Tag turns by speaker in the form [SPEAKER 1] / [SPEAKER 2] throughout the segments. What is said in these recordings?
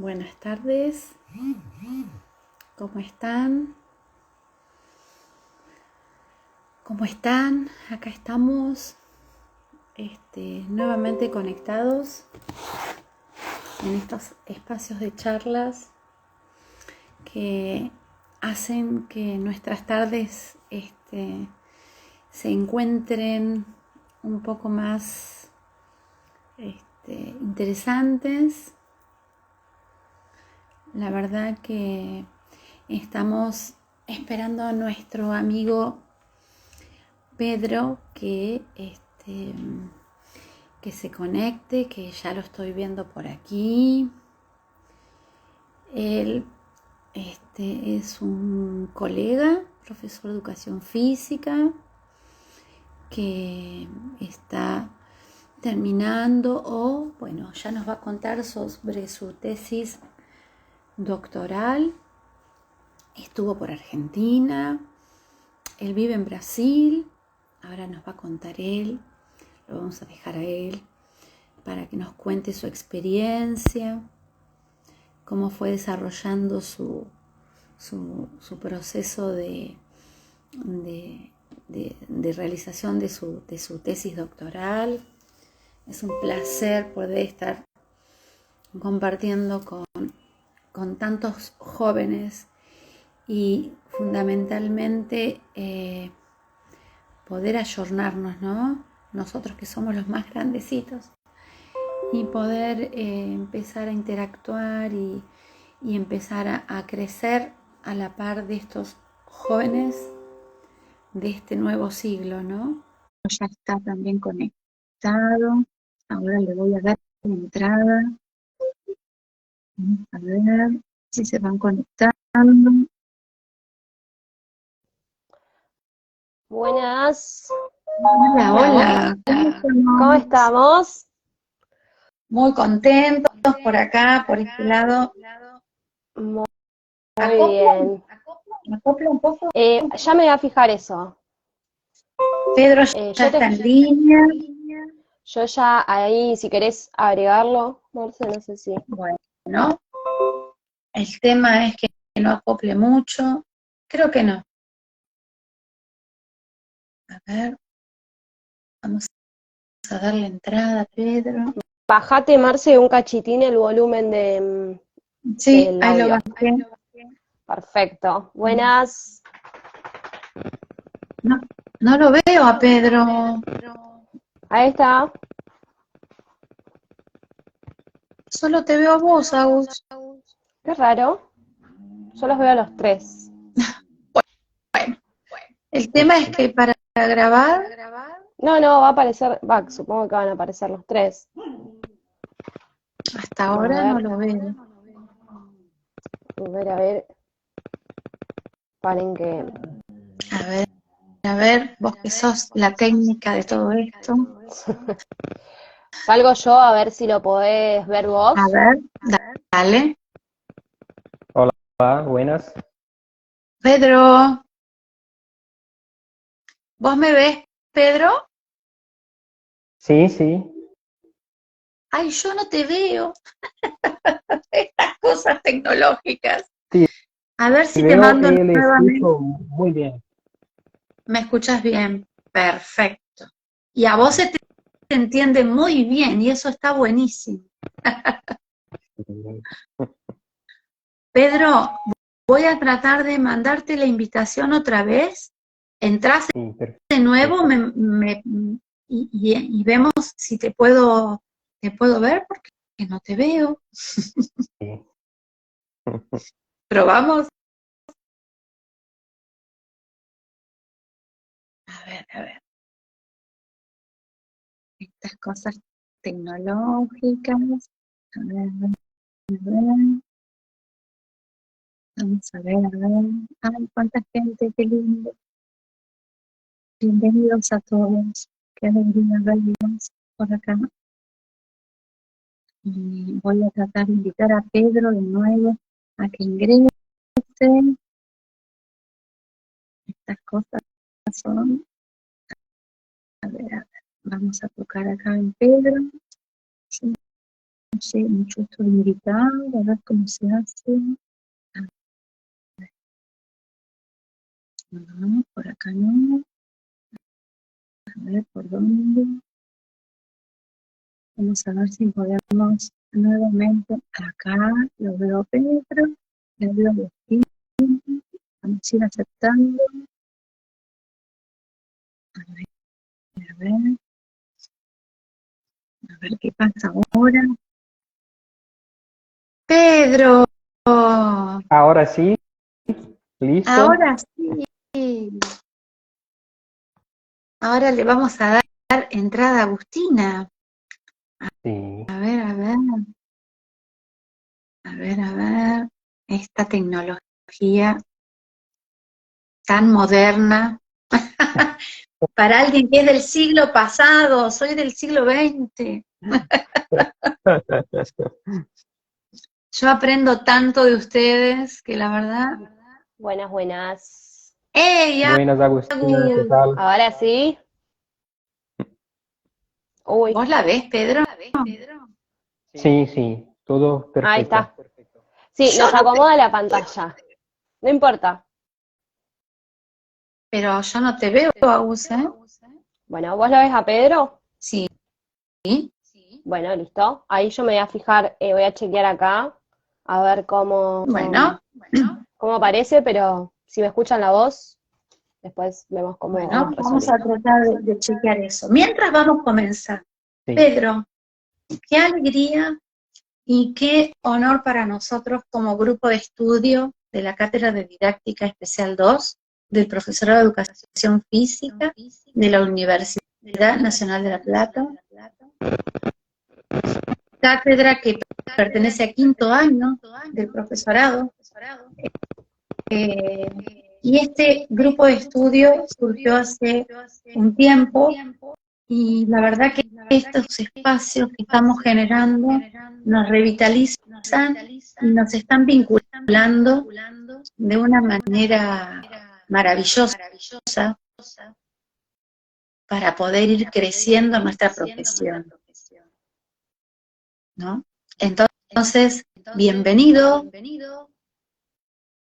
[SPEAKER 1] Buenas tardes, ¿cómo están? ¿Cómo están? Acá estamos nuevamente conectados en estos espacios de charlas que hacen que nuestras tardes se encuentren un poco más interesantes. La verdad que estamos esperando a nuestro amigo Pedro que se conecte, que ya lo estoy viendo por aquí. Él es un colega, profesor de educación física, que está terminando ya nos va a contar sobre su tesis doctoral. Estuvo por Argentina, él vive en Brasil, ahora nos va a contar él, lo vamos a dejar a él para que nos cuente su experiencia, cómo fue desarrollando su proceso de realización de su tesis doctoral. Es un placer poder estar compartiendo con tantos jóvenes y fundamentalmente poder ayornarnos, ¿no? Nosotros que somos los más grandecitos, y poder empezar a interactuar y empezar a crecer a la par de estos jóvenes de este nuevo siglo, ¿no? Ya está también conectado. Ahora le voy a dar la entrada. A ver si se van conectando.
[SPEAKER 2] Buenas.
[SPEAKER 1] Hola.
[SPEAKER 2] ¿Cómo estamos?
[SPEAKER 1] Muy contentos por acá, por este lado.
[SPEAKER 2] Muy
[SPEAKER 1] ¿Acoplan?
[SPEAKER 2] bien.
[SPEAKER 1] ¿Acopla un poco?
[SPEAKER 2] Ya me voy a fijar eso.
[SPEAKER 1] Pedro ya
[SPEAKER 2] Yo
[SPEAKER 1] está en línea.
[SPEAKER 2] ya ahí, si querés agregarlo, Marce, no sé si.
[SPEAKER 1] Bueno, el tema es que no acople mucho. Creo que no. A ver, vamos a darle entrada a Pedro.
[SPEAKER 2] Bajate, Marce, un cachitín el volumen
[SPEAKER 1] Sí,
[SPEAKER 2] del
[SPEAKER 1] ahí lo
[SPEAKER 2] audio.
[SPEAKER 1] bajé.
[SPEAKER 2] Perfecto. Buenas.
[SPEAKER 1] No, no lo veo a Pedro.
[SPEAKER 2] Ahí está.
[SPEAKER 1] Solo te veo a vos, Agus.
[SPEAKER 2] Qué raro. Yo los veo a los tres.
[SPEAKER 1] Bueno, el tema es que para grabar,
[SPEAKER 2] No, va a aparecer, supongo que van a aparecer los tres.
[SPEAKER 1] hasta
[SPEAKER 2] A
[SPEAKER 1] ahora no
[SPEAKER 2] ver,
[SPEAKER 1] lo veo.
[SPEAKER 2] a ver. Paren que
[SPEAKER 1] A ver, vos que sos la técnica de todo esto.
[SPEAKER 2] salgo yo a ver si lo podés ver
[SPEAKER 1] A
[SPEAKER 2] vos.
[SPEAKER 1] ver, dale.
[SPEAKER 3] Hola, buenas.
[SPEAKER 1] Pedro, ¿vos me ves, Pedro?
[SPEAKER 3] Sí, sí.
[SPEAKER 1] Ay, yo no te veo. Estas cosas tecnológicas.
[SPEAKER 3] Sí,
[SPEAKER 1] A ver si te
[SPEAKER 3] veo
[SPEAKER 1] mando
[SPEAKER 3] y le
[SPEAKER 1] nuevamente.
[SPEAKER 3] escucho muy bien.
[SPEAKER 1] ¿Me escuchas bien? Perfecto. Y a vos se te entiende muy bien y eso está buenísimo. Pedro, voy a tratar de mandarte la invitación otra vez. Entrás
[SPEAKER 3] Sí,
[SPEAKER 1] de nuevo
[SPEAKER 3] perfecto.
[SPEAKER 1] y vemos si te puedo ver porque no te veo.
[SPEAKER 3] Sí.
[SPEAKER 1] ¿Probamos? A ver. Estas cosas tecnológicas. A ver, vamos a ver. Ay, cuánta gente, qué lindo. Bienvenidos a todos. Qué alegría verlos por acá. Y voy a tratar de invitar a Pedro de nuevo a que ingrese. Estas cosas son. A ver, vamos a tocar acá en Pedro. Sí, sé mucho esto de invitar, a ver cómo se hace. No, por acá no. A ver por dónde. Vamos a ver si podemos nuevamente acá. Lo veo a Pedro, lo veo a Agustín. Vamos a ir aceptando. A ver, a ver qué pasa ahora. Pedro,
[SPEAKER 3] Ahora sí, listo.
[SPEAKER 1] ahora sí. Ahora le vamos a dar entrada a Agustina.
[SPEAKER 3] Sí,
[SPEAKER 1] A ver, a ver, a ver, a ver. Esta tecnología tan moderna. Para alguien que es del siglo pasado, soy del siglo XX. Yo aprendo tanto de ustedes que la verdad.
[SPEAKER 2] Buenas, buenas.
[SPEAKER 1] ¡Ey,
[SPEAKER 3] Buenas, Agustina, ¿qué
[SPEAKER 1] Agus!
[SPEAKER 3] tal?
[SPEAKER 2] Ahora sí. Uy,
[SPEAKER 1] ¿Vos la ves, Pedro?
[SPEAKER 3] Sí, sí, todo
[SPEAKER 2] ahí
[SPEAKER 3] perfecto.
[SPEAKER 2] está. Sí,
[SPEAKER 1] Yo
[SPEAKER 2] nos
[SPEAKER 1] no te,
[SPEAKER 2] acomoda la pantalla. No importa.
[SPEAKER 1] pero yo no te veo, Agus, ¿eh?
[SPEAKER 2] Bueno, ¿vos lo ves a Pedro?
[SPEAKER 1] Sí.
[SPEAKER 2] Bueno, listo. Ahí yo me voy a fijar, voy a chequear acá, a ver
[SPEAKER 1] Bueno,
[SPEAKER 2] cómo aparece, pero si me escuchan la voz, después vemos cómo
[SPEAKER 1] bueno,
[SPEAKER 2] vamos
[SPEAKER 1] vamos a
[SPEAKER 2] resolviendo.
[SPEAKER 1] tratar de chequear eso. Mientras vamos a comenzar.
[SPEAKER 3] Sí,
[SPEAKER 1] Pedro, qué alegría y qué honor para nosotros como grupo de estudio de la Cátedra de Didáctica Especial 2 del Profesorado de Educación Física de la Universidad Nacional de La Plata, cátedra que pertenece a quinto año del profesorado. Y este grupo de estudio surgió hace un tiempo y la verdad que estos espacios que estamos generando nos revitalizan y nos están vinculando de una manera maravillosa para poder ir creciendo nuestra profesión, ¿no? Entonces, bienvenido,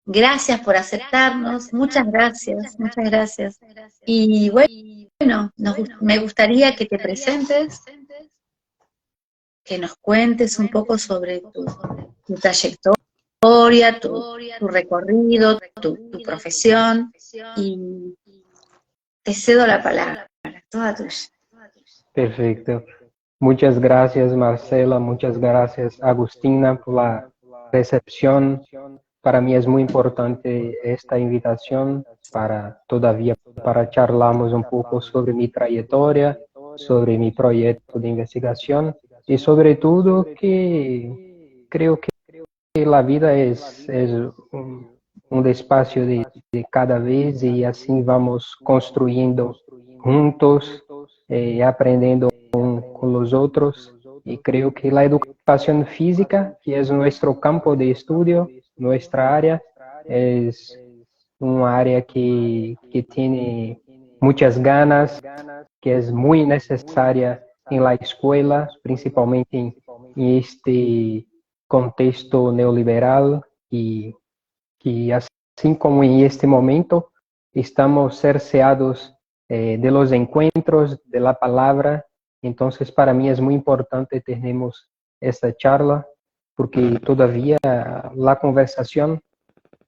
[SPEAKER 1] gracias por aceptarnos, muchas gracias, muchas gracias. Y bueno, me gustaría que te presentes, que nos cuentes un poco sobre tu trayectoria, tu recorrido, tu profesión, y te cedo la palabra, toda tuya.
[SPEAKER 3] perfecto. Muchas gracias, Marcela, muchas gracias, Agustina, por la recepción. Para mí es muy importante esta invitación para charlarmos un poco sobre mi trayectoria, sobre mi proyecto de investigación y sobre todo que creo que la vida es un espacio de cada vez y así vamos construyendo juntos, aprendiendo con los otros. Y creo que la educación física, que es nuestro campo de estudio, nuestra área, es un área que tiene muchas ganas, que es muy necesaria en la escuela, principalmente en este contexto neoliberal y que así como en este momento estamos cerceados de los encuentros, de la palabra. Entonces, para mí es muy importante tenemos esta charla, porque todavía la conversación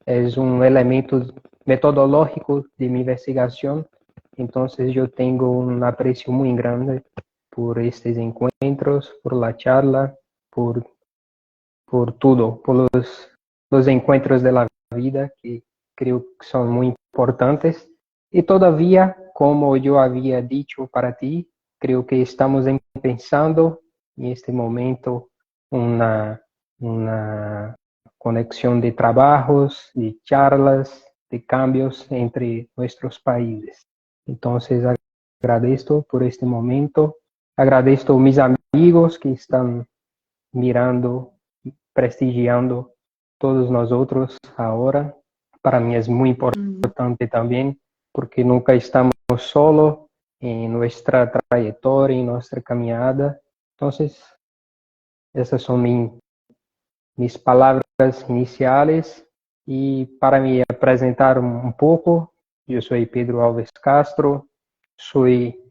[SPEAKER 3] es un elemento metodológico de mi investigación. Entonces, yo tengo un aprecio muy grande por estos encuentros, por la charla, por, por todo, por los encuentros de la vida que creo que son muy importantes. Y todavía, como yo había dicho para ti, creo que estamos pensando en este momento una conexión de trabajos, de charlas, de cambios entre nuestros países. Entonces, agradezco por este momento, agradezco a mis amigos que están mirando, prestigiando todos nosotros ahora. Para mí es muy importante también, porque nunca estamos solos en nuestra trayectoria, en nuestra caminada. Entonces, Esas son mis palabras iniciales. Y para me presentar un poco, yo soy Pedro Alves Castro, soy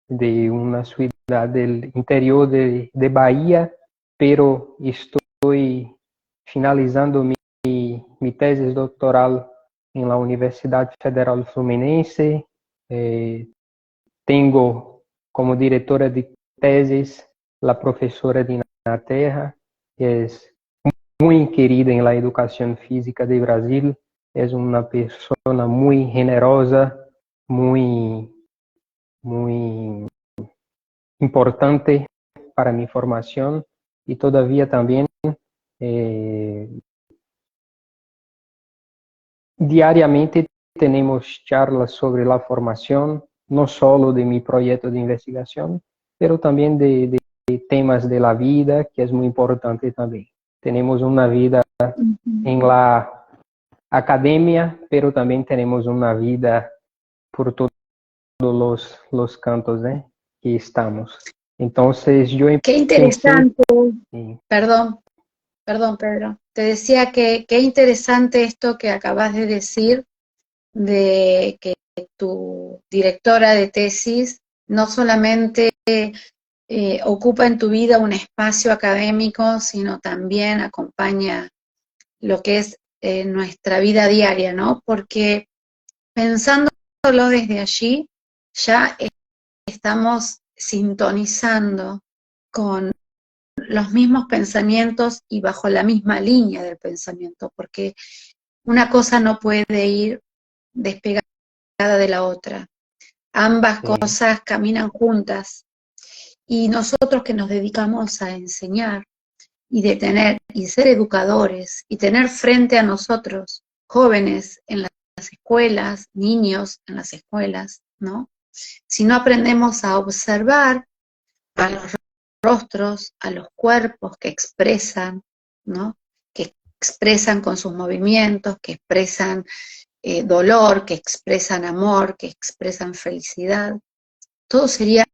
[SPEAKER 3] de una ciudad del interior de Bahía, pero estoy finalizando mi tesis doctoral en la Universidad Federal Fluminense. Tengo como directora de tesis la profesora Dina Terra, que es muy querida en la educación física de Brasil. Es una persona muy generosa, muy importante para mi formación, y todavía también eh, diariamente tenemos charlas sobre la formación, no solo de mi proyecto de investigación, pero también de temas de la vida, que es muy importante también. Tenemos una vida en la academia, pero también tenemos una vida por todos los cantos, que estamos. Entonces yo
[SPEAKER 1] Qué
[SPEAKER 3] pensé,
[SPEAKER 1] interesante. Perdón, Pedro. Te decía que qué interesante esto que acabas de decir, de que tu directora de tesis no solamente ocupa en tu vida un espacio académico, sino también acompaña lo que es nuestra vida diaria, ¿no? Porque pensándolo desde allí, ya estamos sintonizando con los mismos pensamientos y bajo la misma línea del pensamiento, porque una cosa no puede ir despegada de la otra. Ambas cosas caminan juntas, y nosotros que nos dedicamos a enseñar y de tener y ser educadores y tener frente a nosotros jóvenes en las escuelas, niños en las escuelas, ¿no? Si no aprendemos a observar a los rostros, a los cuerpos que expresan, ¿no? Que expresan con sus movimientos, que expresan dolor, que expresan amor, que expresan felicidad, todo sería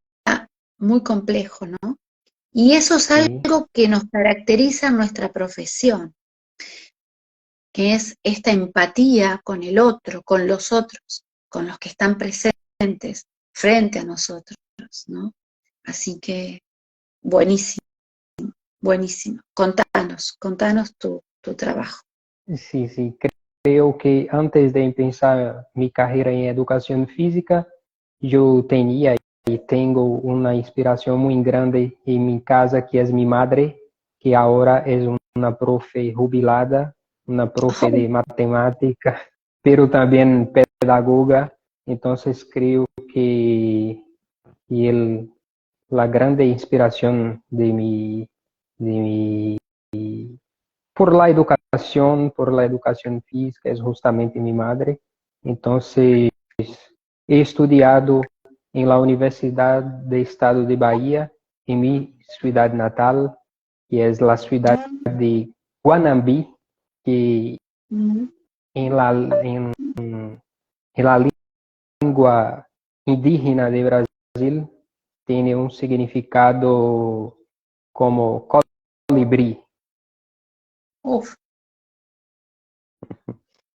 [SPEAKER 1] muy complejo, ¿no? Y eso es algo que nos caracteriza en nuestra profesión, que es esta empatía con el otro, con los otros, con los que están presentes frente a nosotros, ¿no? Así que buenísimo, buenísimo. Contanos tu trabajo.
[SPEAKER 3] Sí, sí, creo que antes de empezar mi carrera en educación física, yo tenía y tengo una inspiración muy grande en mi casa, que es mi madre, que ahora es una profe jubilada, una profe de matemática, pero también pedagoga. Entonces creo que la grande inspiración de mi por la educación física, es justamente mi madre. Entonces, he estudiado en la Universidad del Estado de Bahía, en mi ciudad natal, que es la ciudad de Guanambi, que en la lengua indígena de Brasil tiene un significado como colibrí.
[SPEAKER 1] Uf,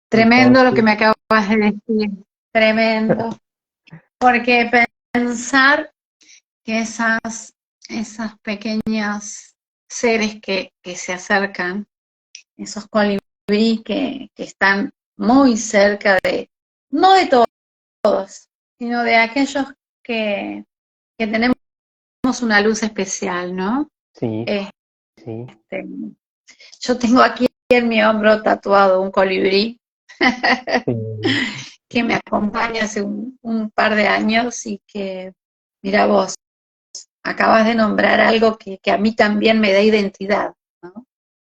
[SPEAKER 1] tremendo lo que
[SPEAKER 3] Entonces,
[SPEAKER 1] me acabas de decir, tremendo. Porque pensar que esas pequeñas seres que se acercan, esos colibríes que están muy cerca no de todos, sino de aquellos que, que tenemos una luz especial, ¿no?
[SPEAKER 3] sí, sí.
[SPEAKER 1] Este, yo tengo aquí en mi hombro tatuado un colibrí
[SPEAKER 3] Sí,
[SPEAKER 1] que me acompaña hace un par de años y que, mira vos, acabas de nombrar algo que a mí también me da identidad, ¿no?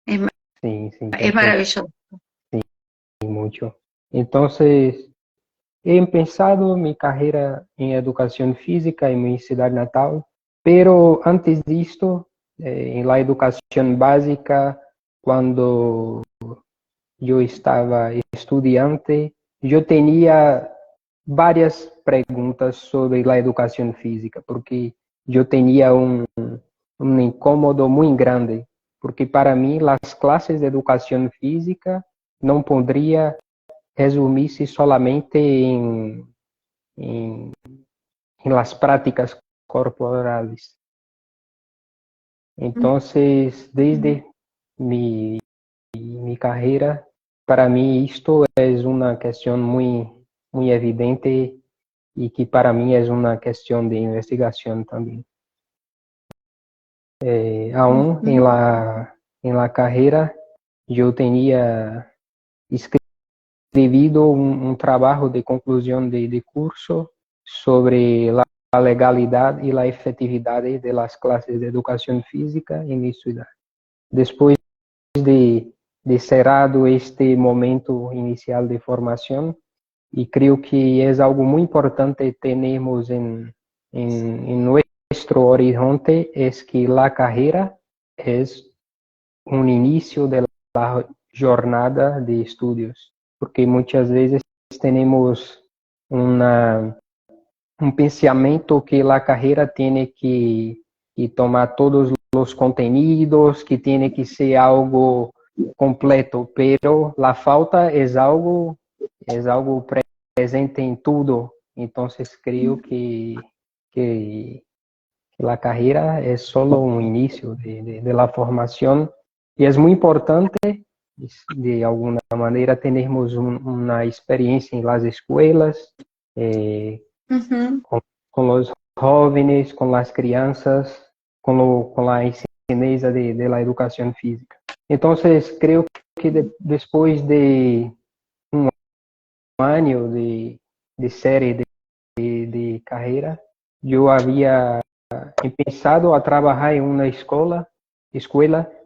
[SPEAKER 1] Es,
[SPEAKER 3] sí, sí,
[SPEAKER 1] es
[SPEAKER 3] perfecto,
[SPEAKER 1] maravilloso.
[SPEAKER 3] mucho. Entonces, he empezado mi carrera en educación física en mi ciudad natal, pero antes de esto, en la educación básica, cuando yo estaba estudiante, yo tenía varias preguntas sobre la educación física, porque yo tenía un incómodo muy grande, porque para mí las clases de educación física no podría resumirse solamente en, en las prácticas corporales. Entonces, desde mi carrera, para mí esto es una cuestión muy evidente y que para mí es una cuestión de investigación también. Aún en la carrera, yo tenía escribido un trabajo de conclusión de curso sobre la legalidad y la efectividad de las clases de educación física en mi ciudad. Después de cerrado este momento inicial de formación, y creo que es algo muy importante tenemos en nuestro horizonte, es que la carrera es un inicio de la jornada de estudios, porque muchas veces tenemos un pensamiento que la carrera tiene que tomar todos los contenidos, que tiene que ser algo completo, pero la falta es algo presente en todo. Entonces creo que la carrera es solo un inicio de la formación y es muy importante, de alguna manera, tenemos una experiencia en las escuelas, con los jóvenes, con las crianças, con la enseñanza de la educación física. Entonces, creo que después de un año de serie de carrera, yo había empezado a trabajar en una escuela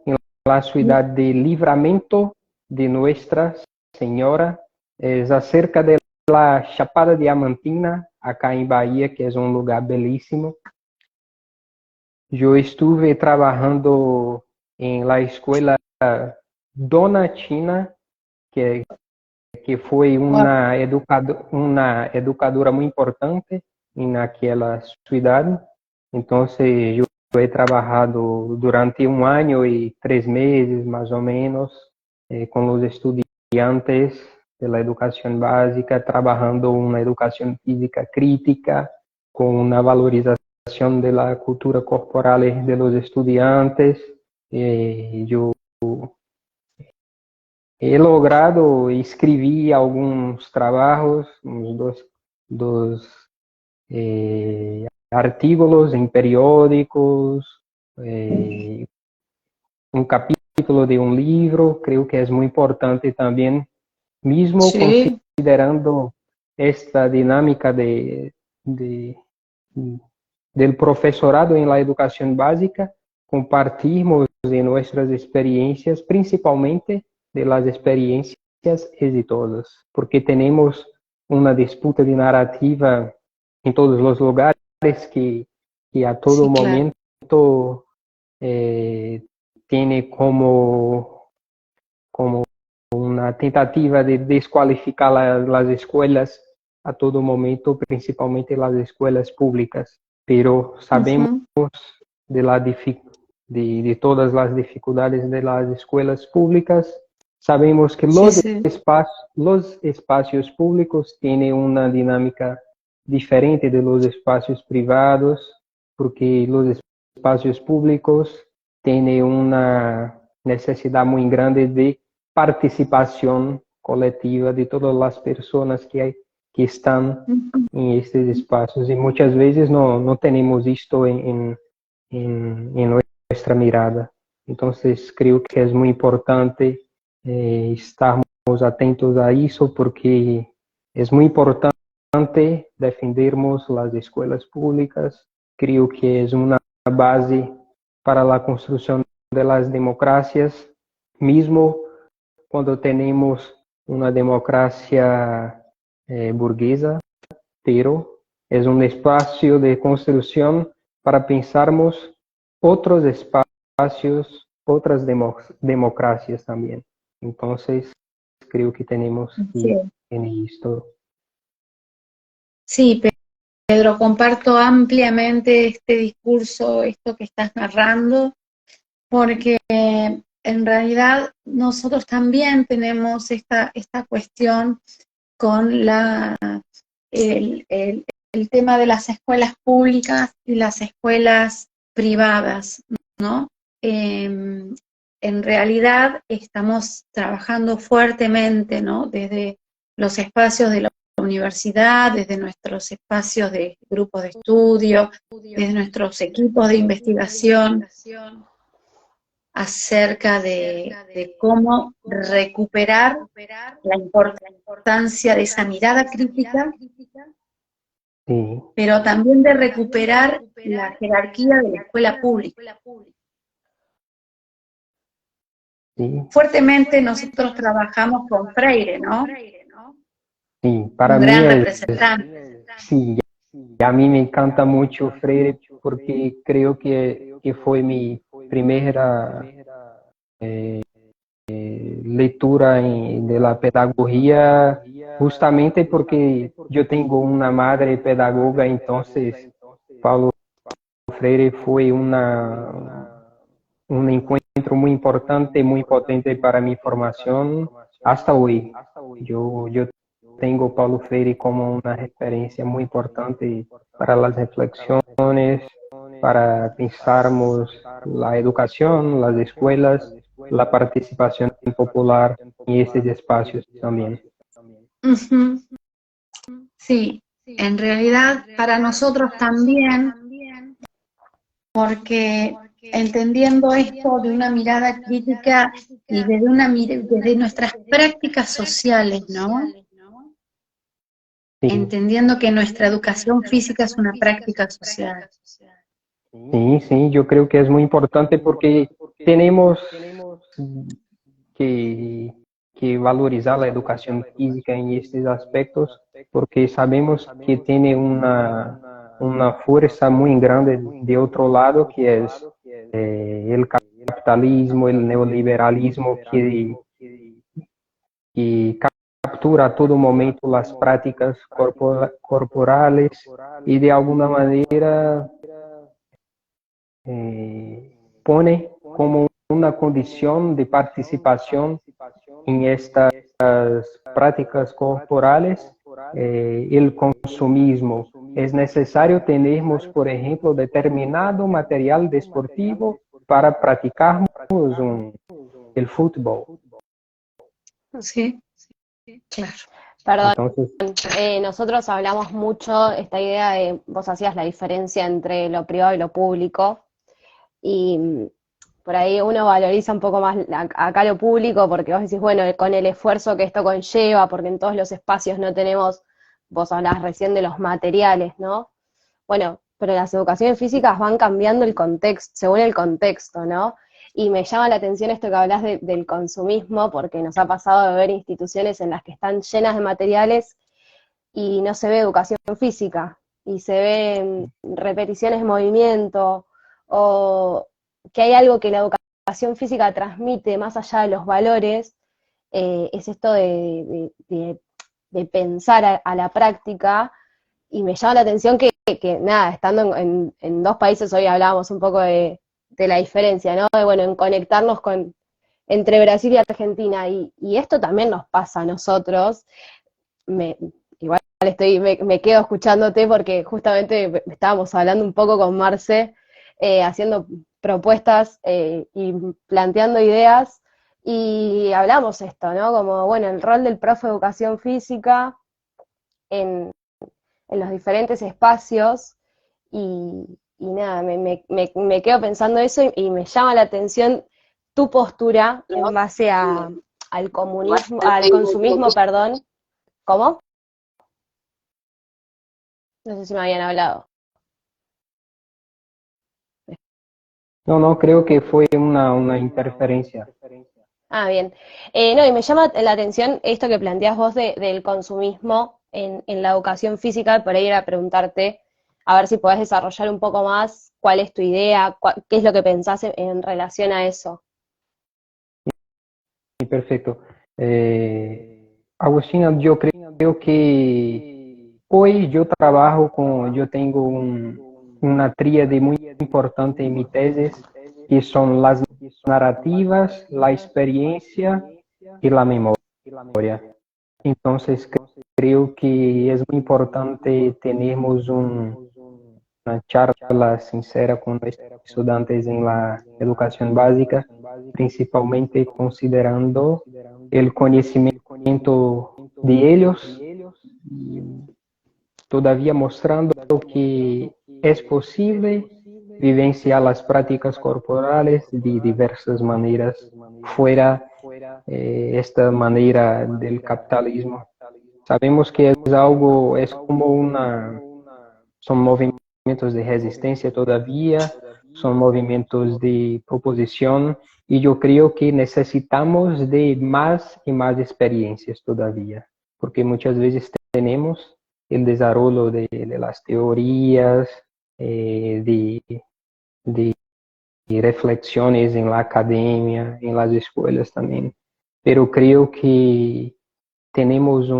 [SPEAKER 3] en la ciudad de Livramento de Nuestra Señora. Es acerca de la Chapada Diamantina, acá en Bahía, que es un lugar belísimo. Yo estuve trabajando en la escuela Dona China, que fue una educadora muy importante en aquella ciudad. Entonces, yo he trabajado durante un año y 3 meses, más o menos, con los estudiantes de la educación básica, trabajando una educación física crítica, con una valorización de la cultura corporal de los estudiantes. Yo he logrado escribir algunos trabajos, unos dos artículos en periódicos, un capítulo de un libro. Creo que es muy importante también, mismo
[SPEAKER 1] Sí,
[SPEAKER 3] considerando esta dinámica del profesorado en la educación básica, compartimos de nuestras experiencias, principalmente de las experiencias exitosas, porque tenemos una disputa de narrativa en todos los lugares que a todo
[SPEAKER 1] sí, claro.
[SPEAKER 3] momento tiene como una tentativa de descualificar las escuelas a todo momento, principalmente las escuelas públicas. Pero sabemos
[SPEAKER 1] Ujú.
[SPEAKER 3] de todas las dificultades de las escuelas públicas. Sabemos que
[SPEAKER 1] Sí, sí.
[SPEAKER 3] los espacios públicos tienen una dinámica diferente de los espacios privados, porque los espacios públicos tienen una necesidad muy grande de participación colectiva de todas las personas que están
[SPEAKER 1] Ujú.
[SPEAKER 3] en estos espacios, y muchas veces no tenemos esto en nuestra mirada. Entonces creo que es muy importante estarmos atentos a eso, porque es muy importante defendermos las escuelas públicas. Creo que es una base para la construcción de las democracias, mismo cuando tenemos una democracia burguesa, pero es un espacio de construcción para pensarmos otros espacios, otras democracias también. Entonces, creo que tenemos
[SPEAKER 2] Sí.
[SPEAKER 3] que en esto.
[SPEAKER 1] Sí, Pedro, comparto ampliamente este discurso, esto que estás narrando, porque en realidad nosotros también tenemos esta cuestión con el tema de las escuelas públicas y las escuelas privadas, ¿no? En realidad estamos trabajando fuertemente, ¿no? Desde los espacios de la universidad, desde nuestros espacios de grupos de estudio, desde nuestros equipos de investigación, acerca de cómo recuperar la importancia de esa mirada crítica,
[SPEAKER 3] Sí,
[SPEAKER 1] pero también de recuperar la jerarquía de la escuela pública.
[SPEAKER 3] sí,
[SPEAKER 1] Fuertemente nosotros trabajamos con Freire, ¿no?
[SPEAKER 3] sí.
[SPEAKER 1] Un
[SPEAKER 3] Para mí
[SPEAKER 1] gran
[SPEAKER 3] es,
[SPEAKER 1] representante.
[SPEAKER 3] sí, y a mí me encanta mucho Freire porque creo que fue mi primera lectura de la pedagogía, justamente porque yo tengo una madre pedagoga, entonces Paulo Freire fue un encuentro muy importante, muy potente para mi formación hasta hoy. Yo tengo Paulo Freire como una referencia muy importante para las reflexiones, para pensarmos la educación, las escuelas, la participación popular en estos espacios también.
[SPEAKER 1] Ujú. Sí, en realidad para nosotros también, porque entendiendo esto de una mirada crítica y desde nuestras prácticas sociales, ¿no?
[SPEAKER 3] Sí,
[SPEAKER 1] Entendiendo que nuestra educación física es una práctica social.
[SPEAKER 3] sí, sí, yo creo que es muy importante porque tenemos que, que valorizar la educación física en estos aspectos, porque sabemos que tiene una fuerza muy grande de otro lado, que es el capitalismo, el neoliberalismo, que captura a todo momento las prácticas corporales y de alguna manera pone como una condición de participación en estas prácticas corporales el consumismo. Es necesario tenermos, por ejemplo, determinado material deportivo para practicarmos el fútbol.
[SPEAKER 1] Sí, claro.
[SPEAKER 2] Perdón,
[SPEAKER 3] Entonces,
[SPEAKER 2] nosotros hablamos mucho esta idea de, vos hacías la diferencia entre lo privado y lo público, y por ahí uno valoriza un poco más acá lo público, porque vos decís, bueno, con el esfuerzo que esto conlleva, porque en todos los espacios no tenemos, vos hablabas recién de los materiales, ¿no? Bueno, pero las educaciones físicas van cambiando el contexto, según el contexto, ¿no? Y me llama la atención esto que hablas del consumismo, porque nos ha pasado de ver instituciones en las que están llenas de materiales y no se ve educación física, y se ven repeticiones de movimiento, o que hay algo que la educación física transmite más allá de los valores, es esto de pensar a la práctica, y me llama la atención que nada, estando en dos países, hoy hablábamos un poco de la diferencia, ¿no? De, bueno, en conectarnos entre Brasil y Argentina, y esto también nos pasa a nosotros. me, Igual me quedo escuchándote porque justamente estábamos hablando un poco con Marce, haciendo propuestas y planteando ideas, y hablamos esto, ¿no? Como, bueno, el rol del profe de educación física en, en los diferentes espacios, y nada, me quedo pensando eso, y me llama la atención tu postura en base al comunismo, al consumismo, perdón. ¿Cómo? No sé si me habían hablado.
[SPEAKER 3] no, creo que fue una interferencia.
[SPEAKER 2] Ah, bien. No, y me llama la atención esto que planteas vos del consumismo en la educación física, por ahí era preguntarte, a ver si podés desarrollar un poco más cuál es tu idea, qué es lo que pensás en relación a eso.
[SPEAKER 3] Perfecto. Agustina, yo creo que hoy yo trabajo yo tengo una tríade muy importante en mi tesis, que son las narrativas, la experiencia y la memoria. Entonces, creo que es muy importante tenermos una charla sincera con los estudiantes en la educación básica, principalmente considerando el conocimiento de ellos y todavía mostrando que es posible vivenciar las prácticas corporales de diversas maneras fuera esta manera del capitalismo. Sabemos que es algo, es como son movimientos de resistencia todavía, son movimientos de proposición y yo creo que necesitamos de más y más experiencias todavía, porque muchas veces tenemos el desarrollo de las teorías, de reflexiones en la academia, en las escuelas también, pero creo que tenemos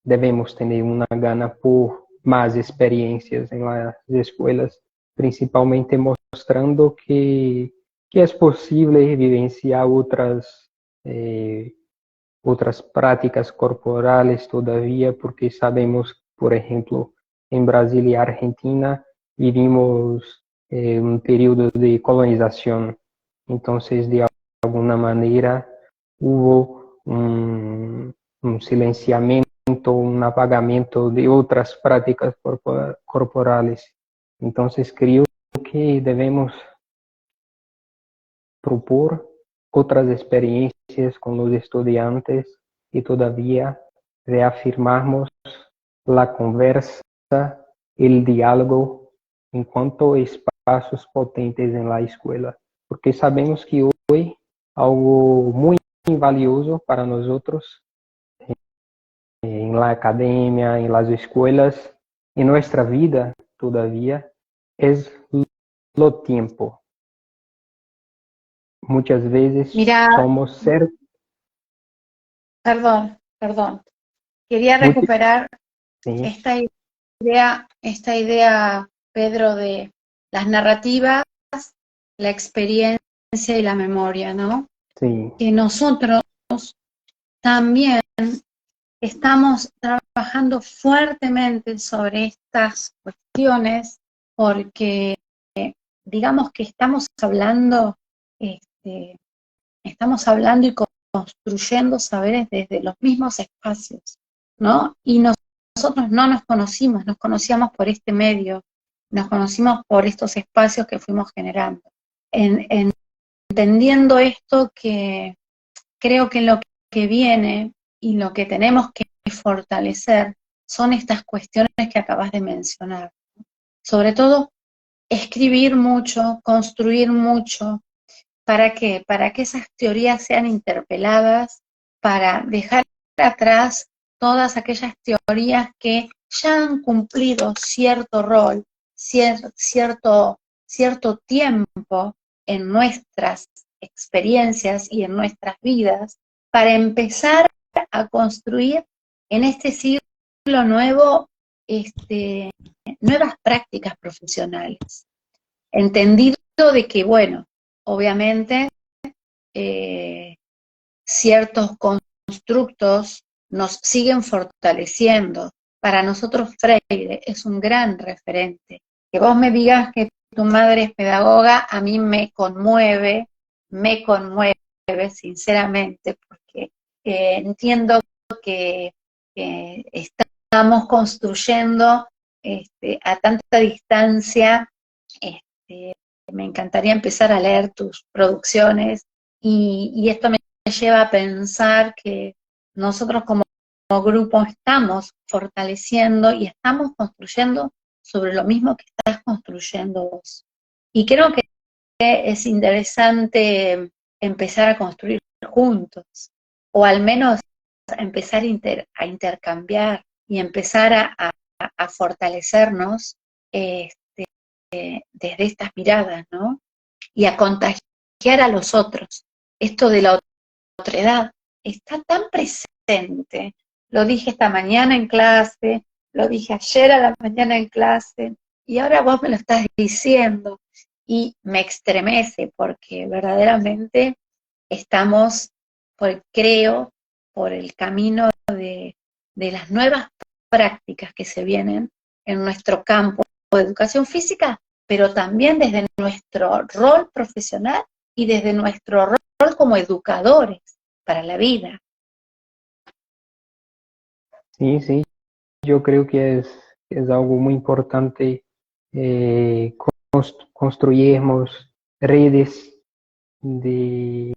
[SPEAKER 3] debemos tener una gana por más experiencias en las escuelas, principalmente mostrando que es posible vivenciar otras prácticas corporales todavía, porque sabemos, por ejemplo, en Brasil y Argentina vivimos un periodo de colonización, entonces de alguna manera hubo un silenciamiento, un apagamiento de otras prácticas corporales. Entonces creo que debemos propor otras experiencias con los estudiantes y todavía reafirmamos la conversa, el diálogo en cuanto a espacios potentes en la escuela, porque sabemos que hoy algo muy valioso para nosotros en la academia, en las escuelas, en nuestra vida todavía, es lo tiempo. Muchas veces
[SPEAKER 1] Mira,
[SPEAKER 3] somos
[SPEAKER 1] perdón. Quería
[SPEAKER 3] muchas,
[SPEAKER 1] recuperar
[SPEAKER 3] sí,
[SPEAKER 1] esta idea, Pedro, de las narrativas, la experiencia y la memoria, ¿no?
[SPEAKER 3] sí,
[SPEAKER 1] Que nosotros también estamos trabajando fuertemente sobre estas cuestiones porque digamos que estamos hablando y construyendo saberes desde los mismos espacios, ¿no? Y nosotros no nos conocíamos por este medio, nos conocimos por estos espacios que fuimos generando. Entendiendo esto, que creo que lo que viene y lo que tenemos que fortalecer son estas cuestiones que acabas de mencionar. Sobre todo, escribir mucho, construir mucho. ¿Para qué? Para que esas teorías sean interpeladas, para dejar atrás todas aquellas teorías que ya han cumplido cierto rol, cierto tiempo en nuestras experiencias y en nuestras vidas, para empezar a construir en este siglo nuevo nuevas prácticas profesionales. Entendido de que, bueno, obviamente ciertos constructos nos siguen fortaleciendo. Para nosotros Freire es un gran referente. Que vos me digas que tu madre es pedagoga, a mí me conmueve sinceramente, porque entiendo que estamos construyendo a tanta distancia. Me encantaría empezar a leer tus producciones y esto me lleva a pensar que nosotros como grupo estamos fortaleciendo y estamos construyendo sobre lo mismo que estás construyendo vos. Y creo que es interesante empezar a construir juntos, o al menos empezar a intercambiar y empezar a fortalecernos desde estas miradas, ¿no? Y a contagiar a los otros. Esto de la otredad está tan presente. lo dije esta mañana en clase, lo dije ayer a la mañana en clase, y ahora vos me lo estás diciendo, y me estremece porque verdaderamente estamos, creo, por el camino de las nuevas prácticas que se vienen en nuestro campo de educación física, pero también desde nuestro rol profesional y desde nuestro rol como educadores para la vida.
[SPEAKER 3] Sí, sí, yo creo que es algo muy importante eh, construirmos redes de,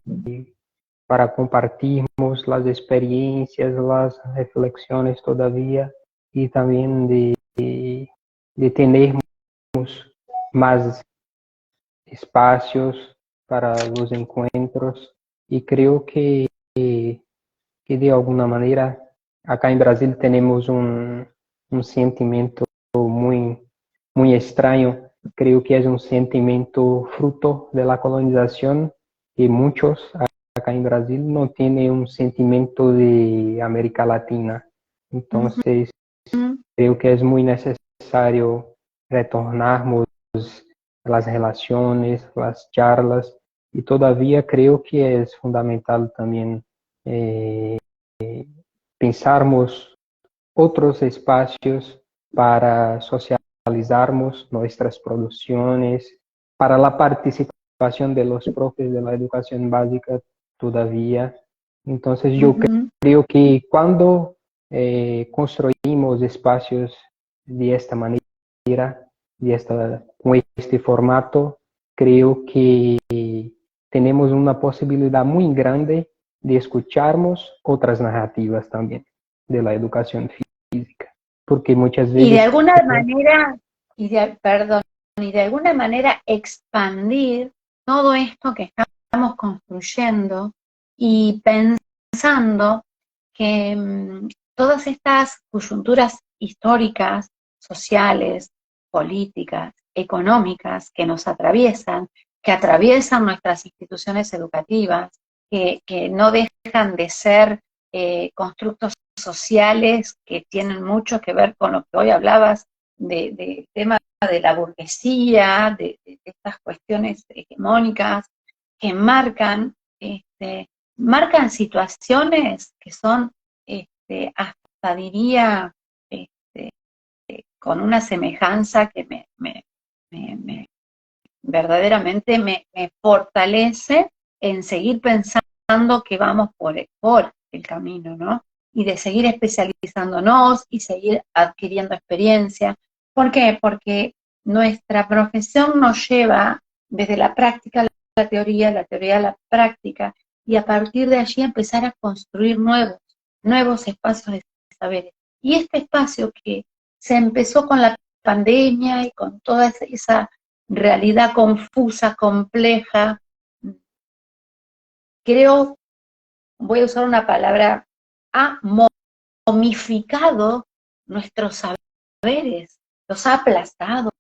[SPEAKER 3] para compartirmos las experiencias, las reflexiones todavía y también de tener más espacios para los encuentros y creo que de alguna manera acá en Brasil tenemos un sentimiento muy, muy extraño. Creo que es un sentimiento fruto de la colonización y muchos acá en Brasil no tienen un sentimiento de América Latina. Entonces, creo que es muy necesario retornarmos las relaciones, las charlas, y todavía creo que es fundamental también eh, pensarmos otros espacios para socializarmos nuestras producciones, para la participación de los profes de la educación básica todavía. Entonces yo creo que cuando construimos espacios de esta manera, con este formato, creo que tenemos una posibilidad muy grande de escucharnos otras narrativas también de la educación física, porque muchas veces...
[SPEAKER 1] Y de alguna manera, perdón, y de alguna manera expandir todo esto que estamos construyendo y pensando que todas estas coyunturas históricas, sociales, políticas, económicas que nos atraviesan, que atraviesan nuestras instituciones educativas, que no dejan de ser constructos sociales que tienen mucho que ver con lo que hoy hablabas del tema de la burguesía, de estas cuestiones hegemónicas que marcan situaciones que son, hasta diría, este, con una semejanza que verdaderamente me fortalece en seguir pensando que vamos por el camino, ¿no? Y de seguir especializándonos y seguir adquiriendo experiencia. ¿Por qué? Porque nuestra profesión nos lleva desde la práctica a la teoría a la práctica, y a partir de allí empezar a construir nuevos espacios de saberes. Y este espacio que se empezó con la pandemia y con toda esa realidad confusa, compleja, creo, voy a usar una palabra, ha momificado nuestros saberes, los ha aplastado,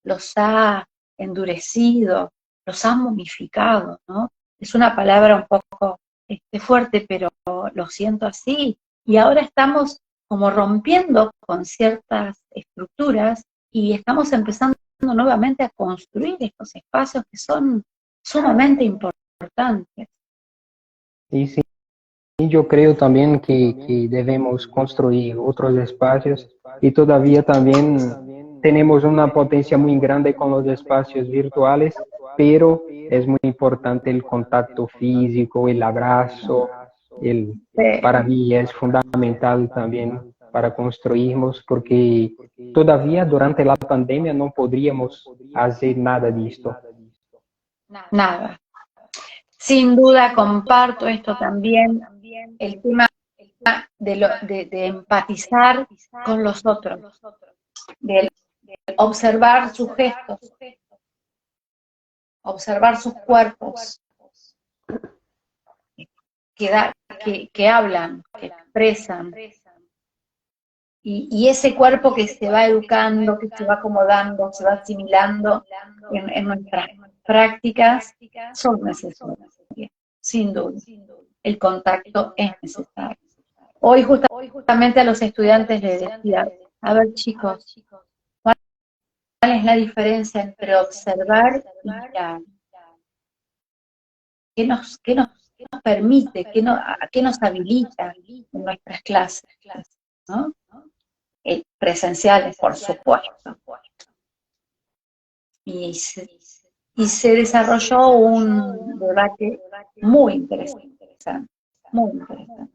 [SPEAKER 1] los ha endurecido, los ha momificado, ¿no? Es una palabra un poco fuerte, pero lo siento así, y ahora estamos como rompiendo con ciertas estructuras y estamos empezando nuevamente a construir estos espacios que son sumamente importantes.
[SPEAKER 3] Y sí, yo creo también que debemos construir otros espacios y todavía también tenemos una potencia muy grande con los espacios virtuales, pero es muy importante el contacto físico, el abrazo, para mí es fundamental también para construirnos, porque todavía durante la pandemia no podríamos hacer nada de esto.
[SPEAKER 1] Nada. Sin duda comparto esto también, el tema de empatizar con los otros, de observar sus gestos, observar sus cuerpos, que hablan, que expresan, y ese cuerpo que se va educando, que se va acomodando, se va asimilando en nuestras prácticas, son necesarias, sin duda. El contacto es necesario. Justamente a los estudiantes les decía, a ver chicos, ¿cuál es la diferencia entre observar y mirar? ¿Qué nos permite, qué nos habilita en nuestras clases, ¿no? Presenciales, por supuesto. Y se desarrolló un debate muy interesante, muy interesante.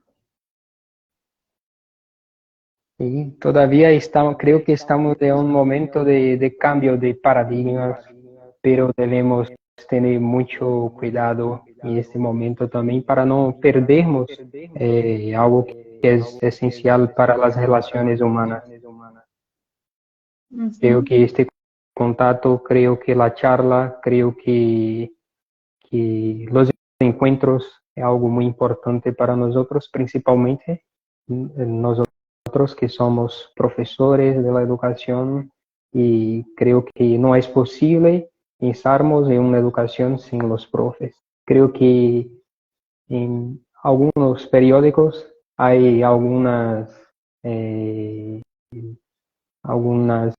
[SPEAKER 3] Y todavía estamos, creo que estamos en un momento de cambio de paradigmas, pero debemos tener mucho cuidado en este momento también para no perdernos algo que es esencial para las relaciones humanas. Creo
[SPEAKER 1] Uh-huh.
[SPEAKER 3] que este contacto, creo que la charla, creo que los encuentros es algo muy importante para nosotros, principalmente nosotros que somos profesores de la educación, y creo que no es posible pensarmos en una educación sin los profes. Creo que en algunos periódicos hay eh, algunas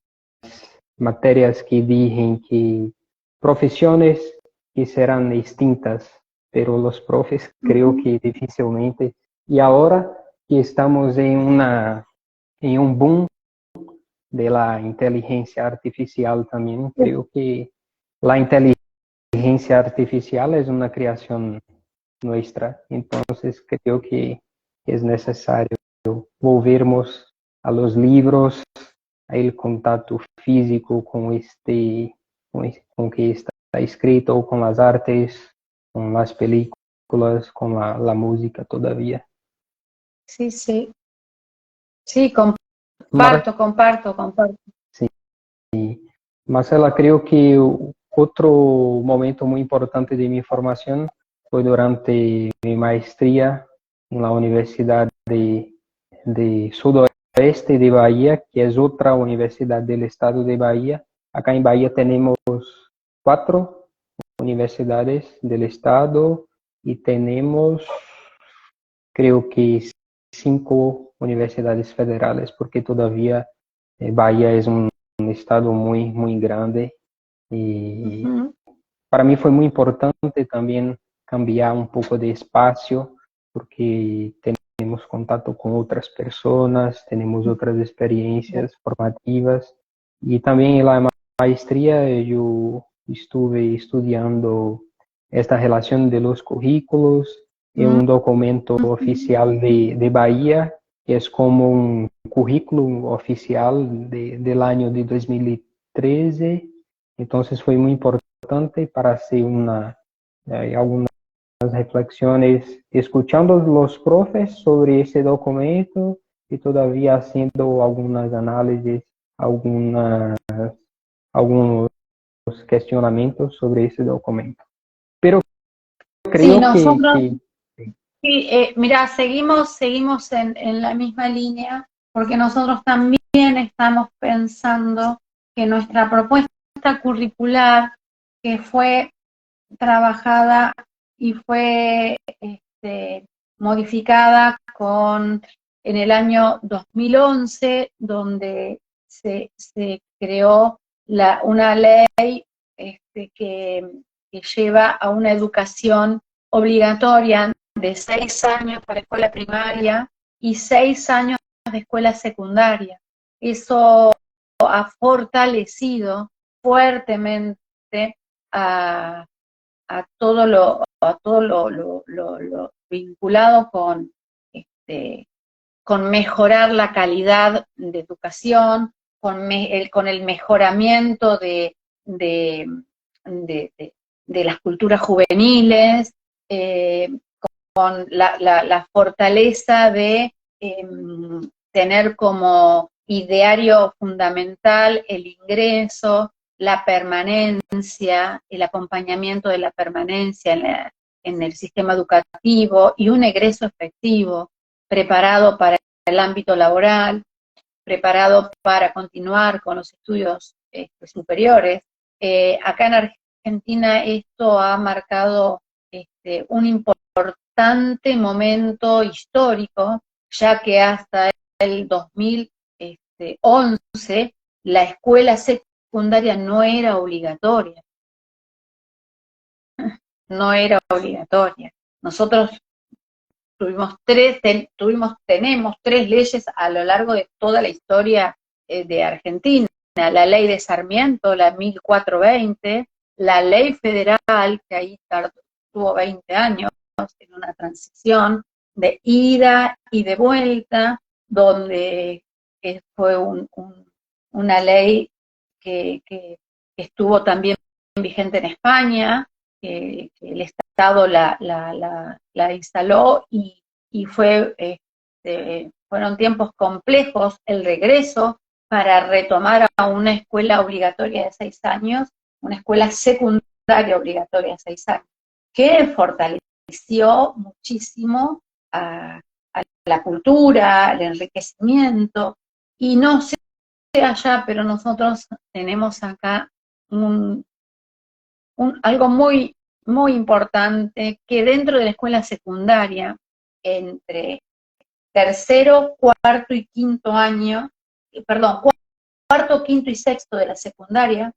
[SPEAKER 3] materias que dicen que profesiones que serán extintas, pero los profes creo que difícilmente. Y ahora que estamos en un boom de la inteligencia artificial también, creo que la inteligencia artificial es una creación nuestra, entonces creo que es necesario volvernos a los libros, el contacto físico con que está escrito, con las artes, con las películas, con la música todavía.
[SPEAKER 1] Sí, sí. Sí,
[SPEAKER 3] Mar
[SPEAKER 1] comparto.
[SPEAKER 3] sí. Marcela, creo que otro momento muy importante de mi formación fue durante mi maestría en la Universidad de Sudoeste de Bahía, que es otra universidad del estado de Bahía. Acá en Bahía tenemos 4 universidades del estado y tenemos, creo que 5 universidades federales, porque todavía Bahía es un estado muy, muy grande. Y
[SPEAKER 1] Uh-huh.
[SPEAKER 3] para mí fue muy importante también cambiar un poco de espacio, porque tenemos contacto con otras personas, tenemos otras experiencias formativas. Y también en la maestría yo estuve estudiando esta relación de los currículos en un documento oficial de Bahía, que es como un currículo oficial del año de 2013. Entonces fue muy importante para hacer algunas reflexiones, escuchando los profes sobre ese documento y todavía haciendo algunas análisis, algunas, algunos cuestionamientos sobre ese documento. Pero
[SPEAKER 1] Sí,
[SPEAKER 3] creo
[SPEAKER 1] nosotros,
[SPEAKER 3] que
[SPEAKER 1] sí, mira, seguimos en la misma línea, porque nosotros también estamos pensando que nuestra propuesta curricular, que fue trabajada y fue modificada en el año 2011, donde se creó una ley que lleva a una educación obligatoria de 6 años para escuela primaria y 6 años de escuela secundaria. Eso ha fortalecido fuertemente a, a todo lo vinculado con mejorar la calidad de educación, con el mejoramiento de, de, de las culturas juveniles, eh, con la fortaleza de tener como ideario fundamental el ingreso, la permanencia, el acompañamiento de la permanencia en el sistema educativo y un egreso efectivo, preparado para el ámbito laboral, preparado para continuar con los estudios superiores. Acá en Argentina esto ha marcado un importante momento histórico, ya que hasta el 2011 la escuela secundaria no era obligatoria. No era obligatoria. Nosotros tenemos tres leyes a lo largo de toda la historia de Argentina. La ley de Sarmiento, la 1420, la ley federal, que ahí tuvo 20 años en una transición de ida y de vuelta, donde fue una ley que estuvo también vigente en España, que el Estado la instaló y fueron tiempos complejos el regreso para retomar a una escuela obligatoria de 6 años, una escuela secundaria obligatoria de 6 años, que fortaleció muchísimo a la cultura, al enriquecimiento, y no sé allá, pero nosotros tenemos acá algo muy, muy importante, que dentro de la escuela secundaria, entre tercero, cuarto y quinto año, perdón, cuarto, quinto y sexto de la secundaria,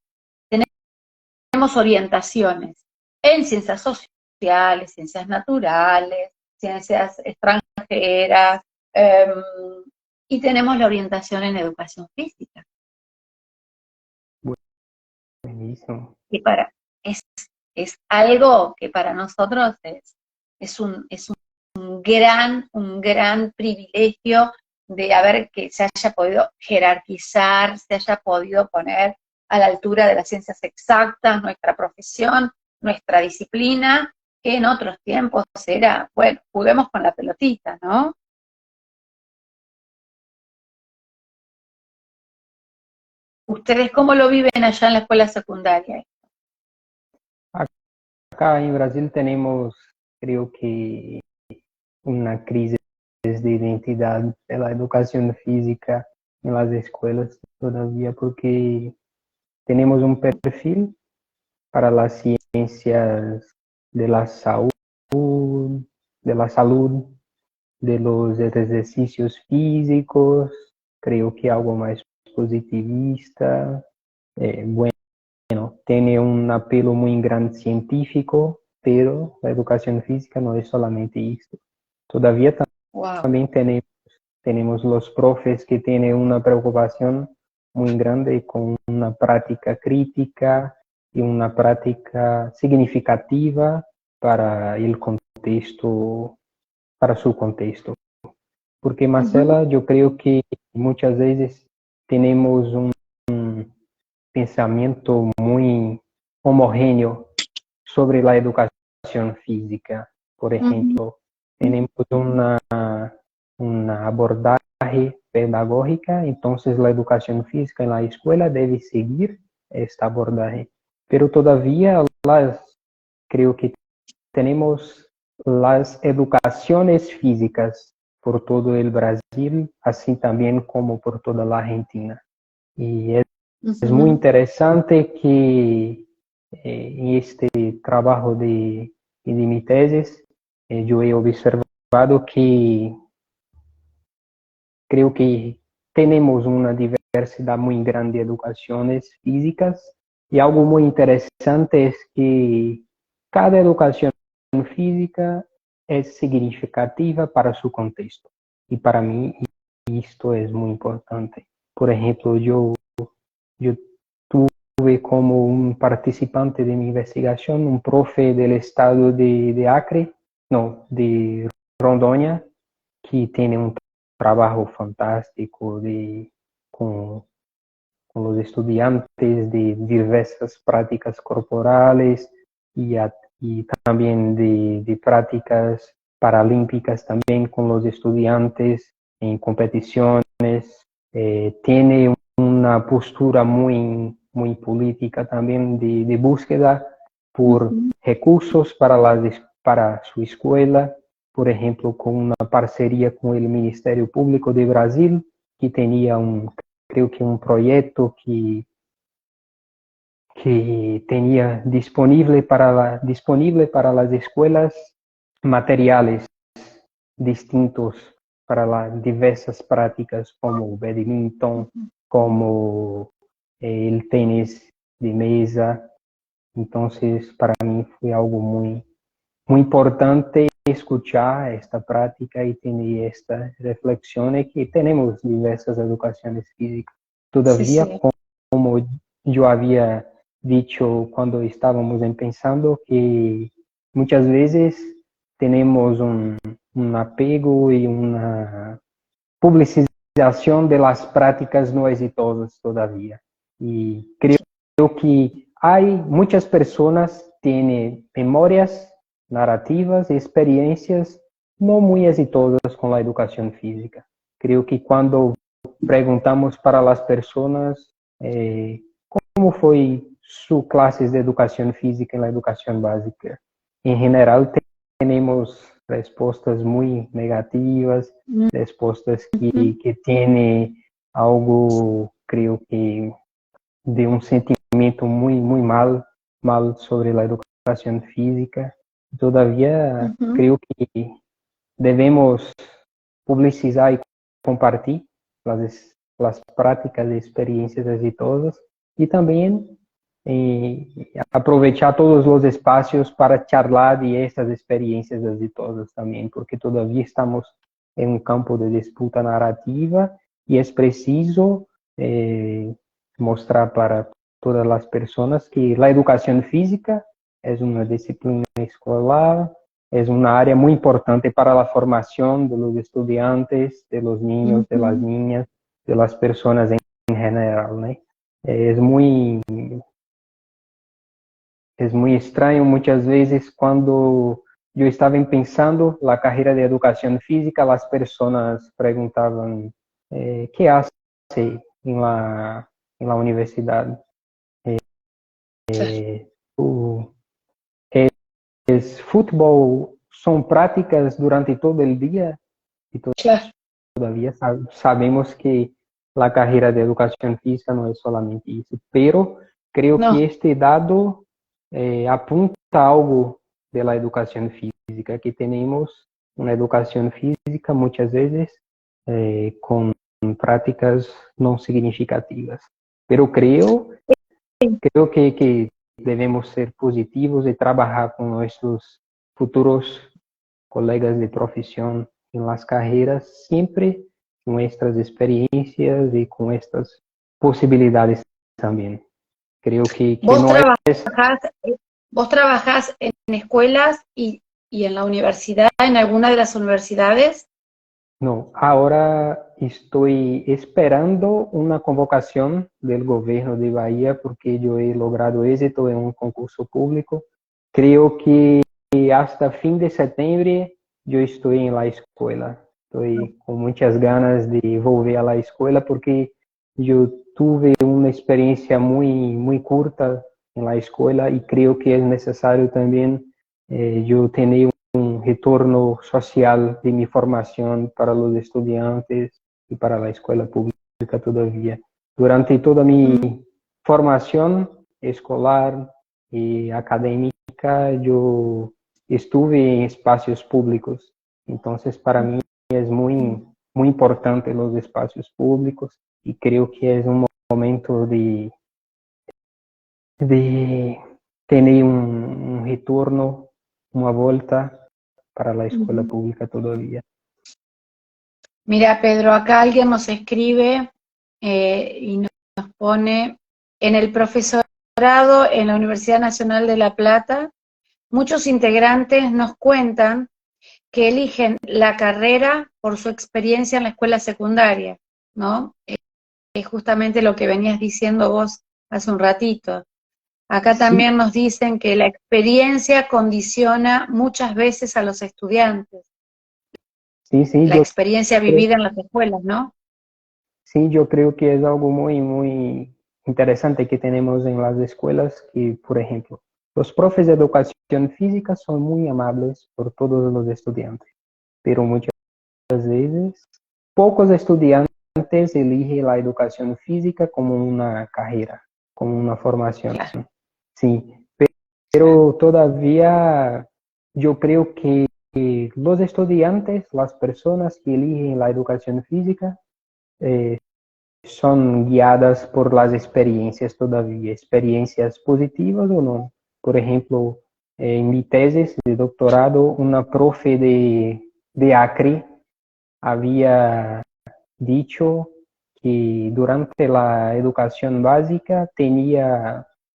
[SPEAKER 1] tenemos orientaciones en ciencias sociales, ciencias naturales, ciencias extranjeras, y tenemos la orientación en educación física.
[SPEAKER 3] Buenísimo.
[SPEAKER 1] Y es algo que para nosotros es un gran privilegio de haber que se haya podido jerarquizar, se haya podido poner a la altura de las ciencias exactas, nuestra profesión, nuestra disciplina, que en otros tiempos era, bueno, juguemos con la pelotita, ¿no? ¿Ustedes cómo lo viven allá en la escuela secundaria?
[SPEAKER 3] Acá en Brasil tenemos, creo que, una crisis de identidad de la educación física en las escuelas todavía, porque tenemos un perfil para las ciencias de la salud, de la salud, de los ejercicios físicos, creo que algo más positivista, bueno, tiene un apelo muy gran científico, pero la educación física no es solamente esto. Todavía también tenemos los profes que tienen una preocupación muy grande con una práctica crítica y una práctica significativa para el contexto, para su contexto. Porque, Marcela, yo creo que muchas veces tenemos un pensamiento muy homogéneo sobre la educación física. Por ejemplo, tenemos una abordaje pedagógica, entonces la educación física en la escuela debe seguir esta abordaje. Pero todavía creo que tenemos las educaciones físicas por todo el Brasil, así también como por toda la Argentina. Y es muy interesante que en este trabajo de mi tesis, yo he observado que creo que tenemos una diversidad muy grande de educaciones físicas y algo muy interesante es que cada educación física es significativa para su contexto. Y para mí esto es muy importante. Por ejemplo, yo tuve como un participante de mi investigación un profe del estado de Acre, no, de Rondônia, que tiene un trabajo fantástico con los estudiantes de diversas prácticas corporales y también de prácticas paralímpicas también con los estudiantes en competiciones. Tiene una postura muy política también de búsqueda por recursos para su escuela, por ejemplo, con una parcería con el Ministerio Público de Brasil, que tenía creo que un proyecto que tenía disponible para las escuelas materiales distintos para las diversas prácticas como el badminton, como el tenis de mesa. Entonces, para mí fue algo muy, muy importante escuchar esta práctica y tener esta reflexión de que tenemos diversas educaciones físicas.
[SPEAKER 1] Sí,
[SPEAKER 3] Todavía,
[SPEAKER 1] sí.
[SPEAKER 3] como yo había dicho cuando estábamos pensando, que muchas veces tenemos un apego y una publicización de las prácticas no exitosas todavía. Y creo que hay muchas personas que tienen memorias, narrativas, experiencias no muy exitosas con la educación física. Creo que cuando preguntamos para las personas cómo fue su clases de educación física en la educación básica, en general tenemos respuestas muy negativas, respuestas que tienen algo, creo que, de un sentimiento muy, muy mal sobre la educación física. Todavía creo que debemos publicizar y compartir las prácticas y experiencias exitosas y también aprovechar todos los espacios para charlar de estas experiencias exitosas también, porque todavía estamos en un campo de disputa narrativa y es preciso mostrar para todas las personas que la educación física es una disciplina escolar, es una área muy importante para la formación de los estudiantes, de los niños, de las niñas, de las personas en general, ¿no? Es muy, es muy extraño muchas veces cuando yo estaba pensando la carrera de educación física, las personas preguntaban, ¿qué hace en la universidad? Uh, ¿Es fútbol? ¿Son prácticas durante todo el día? Y
[SPEAKER 1] Claro.
[SPEAKER 3] todavía sabemos que la carrera de educación física no es solamente eso, pero creo
[SPEAKER 1] No,
[SPEAKER 3] que este dado apunta algo de la educación física, que tenemos una educación física muchas veces con prácticas no significativas. Pero creo que debemos ser positivos y trabajar con nuestros futuros colegas de profesión en las carreras, siempre con nuestras experiencias y con estas posibilidades también. Creo que
[SPEAKER 1] vos
[SPEAKER 3] no es,
[SPEAKER 1] trabajás, vos trabajás en escuelas y en la universidad, en alguna de las universidades.
[SPEAKER 3] no, ahora estoy esperando una convocación del gobierno de Bahía porque yo he logrado éxito en un concurso público. Creo que hasta fin de septiembre yo estoy en la escuela. Estoy con muchas ganas de volver a la escuela porque yo tuve una experiencia muy, muy corta en la escuela y creo que es necesario también yo tener un retorno social de mi formación para los estudiantes y para la escuela pública todavía. Durante toda mi formación escolar y académica, yo estuve en espacios públicos. Entonces, para mí es muy, muy importante los espacios públicos y creo que es un momento de tener un retorno, una vuelta para la escuela pública todavía.
[SPEAKER 1] Mira, Pedro, acá alguien nos escribe y nos pone, en el profesorado en la Universidad Nacional de La Plata, muchos integrantes nos cuentan que eligen la carrera por su experiencia en la escuela secundaria, ¿no? Es justamente lo que venías diciendo vos hace un ratito. Acá
[SPEAKER 3] Sí,
[SPEAKER 1] también nos dicen que la experiencia condiciona muchas veces a los estudiantes,
[SPEAKER 3] sí,
[SPEAKER 1] la experiencia vivida en las escuelas, ¿no?
[SPEAKER 3] sí, yo creo que es algo muy, muy interesante que tenemos en las escuelas, que, por ejemplo, los profes de educación física son muy amables por todos los estudiantes, pero muchas veces pocos estudiantes eligen la educación física como una carrera, como una formación.
[SPEAKER 1] Claro,
[SPEAKER 3] Sí,
[SPEAKER 1] claro.
[SPEAKER 3] pero todavía yo creo que los estudiantes, las personas que eligen la educación física, son guiadas por las experiencias todavía, experiencias positivas o no. Por ejemplo, en mi tesis de doctorado, una profe de Acre había dicho que durante la educación básica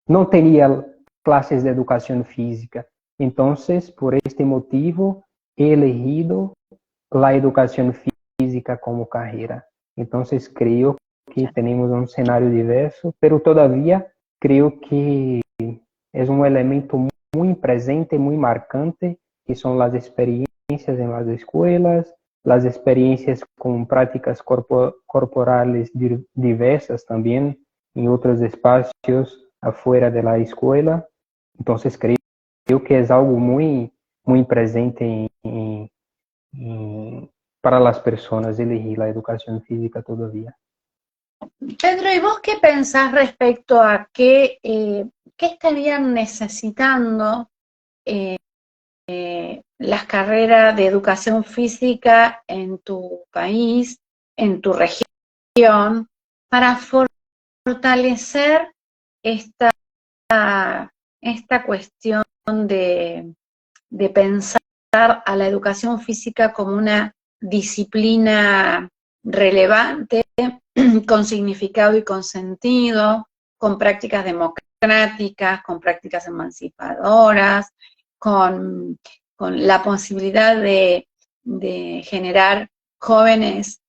[SPEAKER 3] no tenía clases de educación física. Entonces, por este motivo, he elegido la educación física como carrera. Entonces, creo que tenemos un escenario diverso, pero todavía creo que es un elemento muy presente, muy marcante, que son las experiencias en las escuelas, las experiencias con prácticas corporales diversas también en otros espacios afuera de la escuela. Entonces, creo que es algo muy presente para las personas elegir la educación física todavía.
[SPEAKER 1] Pedro, ¿y vos qué pensás respecto a qué estarían necesitando las carreras de educación física en tu país, en tu región, para fortalecer esta cuestión de pensar a la educación física como una disciplina relevante, con significado y con sentido, con prácticas democráticas, con prácticas emancipadoras, con la posibilidad de generar jóvenes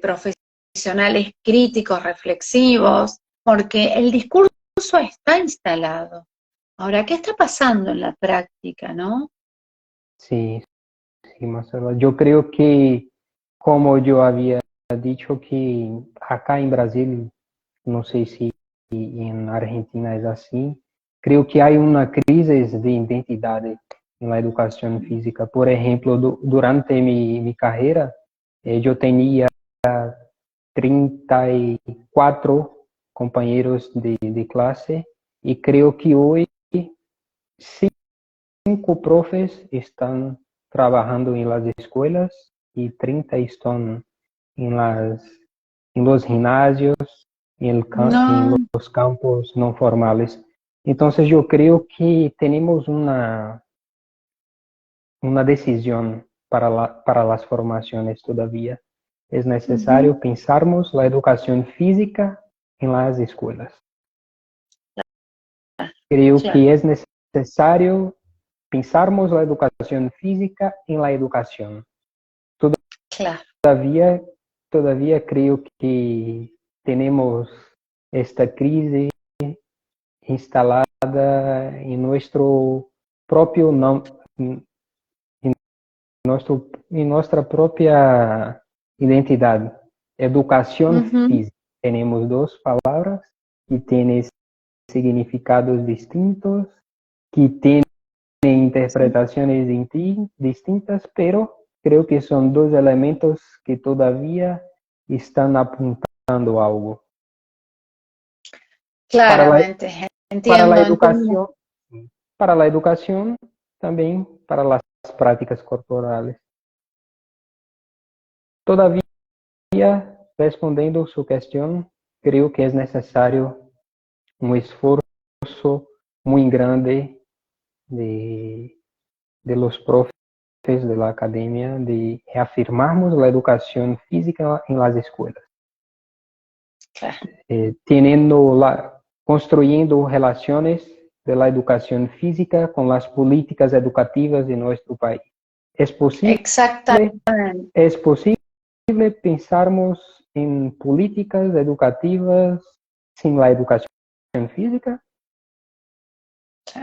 [SPEAKER 1] profesionales críticos, reflexivos, porque el discurso está instalado. Ahora, ¿qué está pasando en la práctica, no?
[SPEAKER 3] Sí, sí, Marcela. Yo creo que, como yo había dicho, que acá en Brasil, no sé si en Argentina es así, creo que hay una crisis de identidad en la educación física. Por ejemplo, durante mi carrera, yo tenía 34 compañeros de clase y creo que hoy 5 profes están trabajando en las escuelas y 30 están en los gimnasios, en
[SPEAKER 1] No,
[SPEAKER 3] los campos no formales. Entonces yo creo que tenemos una decisión para las formaciones todavía. Es necesario pensarmos la educación física en las escuelas. Creo
[SPEAKER 1] claro,
[SPEAKER 3] que es necesario pensarmos la educación física en la educación.
[SPEAKER 1] claro.
[SPEAKER 3] Todavía, todavía creo que tenemos esta crisis instalada en nuestro propio, en nuestra propia identidad. Educación
[SPEAKER 1] Ujú.
[SPEAKER 3] física. Tenemos dos palabras que tienen significados distintos, que tienen interpretaciones distintas, pero creo que son dos elementos que todavía están apuntando a algo. Para la,
[SPEAKER 1] Claramente,
[SPEAKER 3] para la
[SPEAKER 1] entiendo.
[SPEAKER 3] educación, para la educación, también para las prácticas corporales. Todavía, respondiendo su cuestión, creo que es necesario un esfuerzo muy grande de, de los profes de la academia de reafirmarmos la educación física en las escuelas,
[SPEAKER 1] Claro.
[SPEAKER 3] construyendo relaciones de la educación física con las políticas educativas de nuestro país. Es posible,
[SPEAKER 1] Exactamente.
[SPEAKER 3] es posible pensarmos en políticas educativas sin la educación física.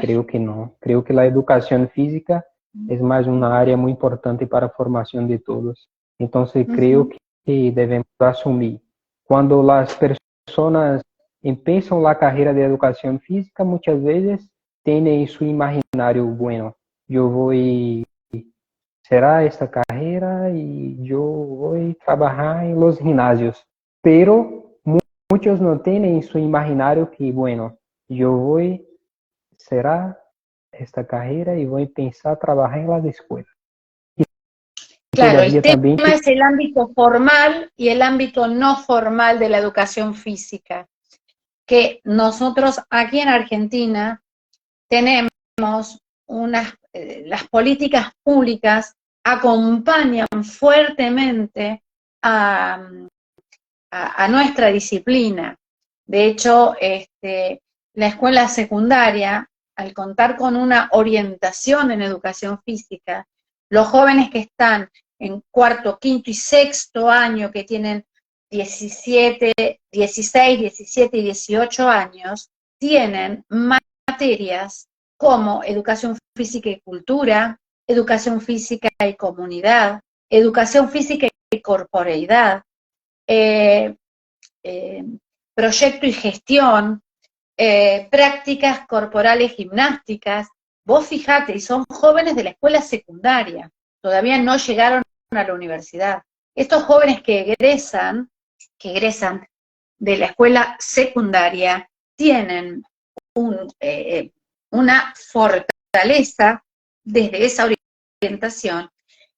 [SPEAKER 3] Creo que no. Creo que la educación física es más una área muy importante para la formación de todos. Entonces, creo
[SPEAKER 1] Ujú.
[SPEAKER 3] que debemos asumir. Cuando las personas empiezan la carrera de educación física, muchas veces tienen su imaginario, bueno, yo voy, será esta carrera y yo voy a trabajar en los gimnasios. Pero muchos no tienen su imaginario que, bueno, yo voy será esta carrera y voy a pensar trabajar en las escuelas.
[SPEAKER 1] Claro, el
[SPEAKER 3] Todavía también
[SPEAKER 1] tema es el ámbito formal y el ámbito no formal de la educación física, que nosotros aquí en Argentina tenemos las políticas públicas acompañan fuertemente a nuestra disciplina. De hecho, la escuela secundaria, al contar con una orientación en educación física, los jóvenes que están en cuarto, quinto y sexto año, que tienen 17, 16, 17 y 18 años, tienen materias como educación física y cultura, educación física y comunidad, educación física y corporeidad, eh, eh, proyecto y gestión, prácticas corporales gimnásticas. Vos fijate, y son jóvenes de la escuela secundaria, todavía no llegaron a la universidad. Estos jóvenes que egresan de la escuela secundaria, tienen una fortaleza desde esa orientación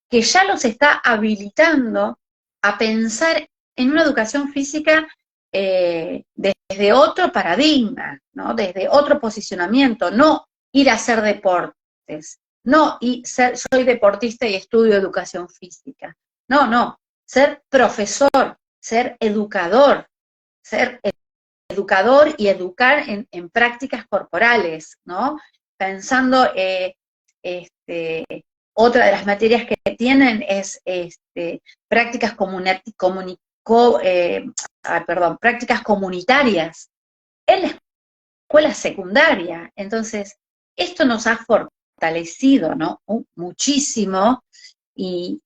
[SPEAKER 1] que ya los está habilitando a pensar en una educación física desde otro paradigma, ¿no? Desde otro posicionamiento, no ir a hacer deportes, no soy deportista y estudio educación física, no, ser profesor, ser educador y educar en prácticas corporales, ¿no? Pensando, otra de las materias que tienen es prácticas prácticas comunitarias en la escuela secundaria. Entonces, esto nos ha fortalecido, ¿no? Muchísimo y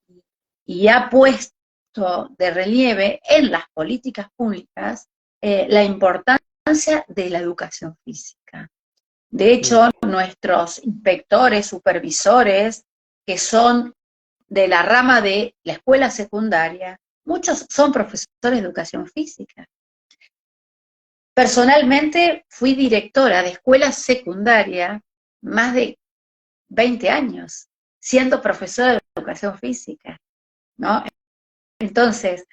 [SPEAKER 1] ha puesto de relieve en las políticas públicas la importancia de la educación física. De hecho, nuestros inspectores, supervisores, que son de la rama de la escuela secundaria, muchos son profesores de educación física. Personalmente fui directora de escuela secundaria más de 20 años, siendo profesora de educación física, ¿no? Entonces,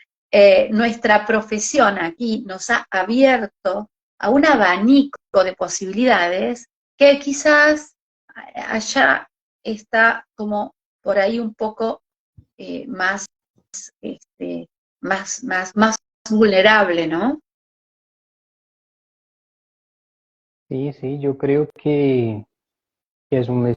[SPEAKER 1] nuestra profesión aquí nos ha abierto a un abanico de posibilidades que quizás allá está como por ahí un poco más, más vulnerable, ¿no?
[SPEAKER 3] sí, yo creo que es un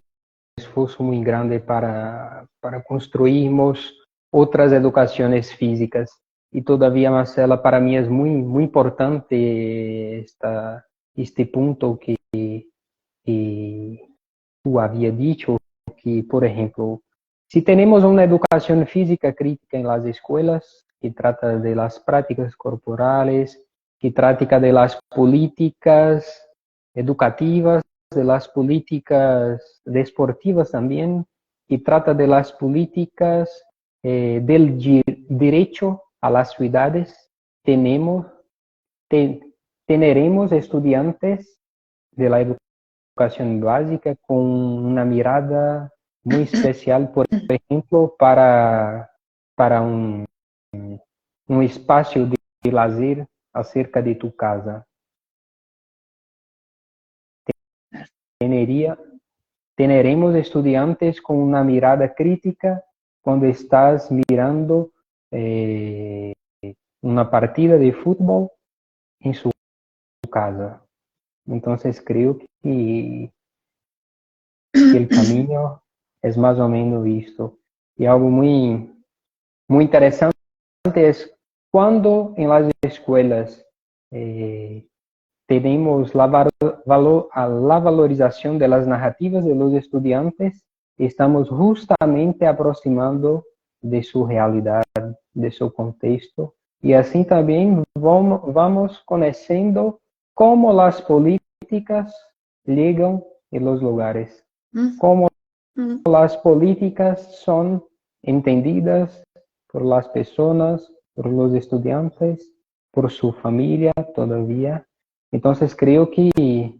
[SPEAKER 3] esfuerzo muy grande para construirmos otras educaciones físicas. Y todavía, Marcela, para mí es muy importante este punto que tú habías dicho, que, por ejemplo, si tenemos una educación física crítica en las escuelas, que trata de las prácticas corporales, que trata de las políticas educativas, de las políticas deportivas también, que trata de las políticas del derecho a las ciudades, tendremos estudiantes de la educación básica con una mirada muy especial, por ejemplo, para un espacio de lazer acerca de tu casa. Tendremos estudiantes con una mirada crítica cuando estás mirando una partida de fútbol en su casa. Entonces creo que el camino es más o menos visto. Y algo muy interesante es cuando en las escuelas tenemos la valorización de las narrativas de los estudiantes, estamos justamente aproximando de su realidad, de su contexto, y así también vamos conociendo cómo las políticas llegan en los lugares, cómo las políticas son entendidas por las personas, por los estudiantes, por su familia todavía. Entonces creo que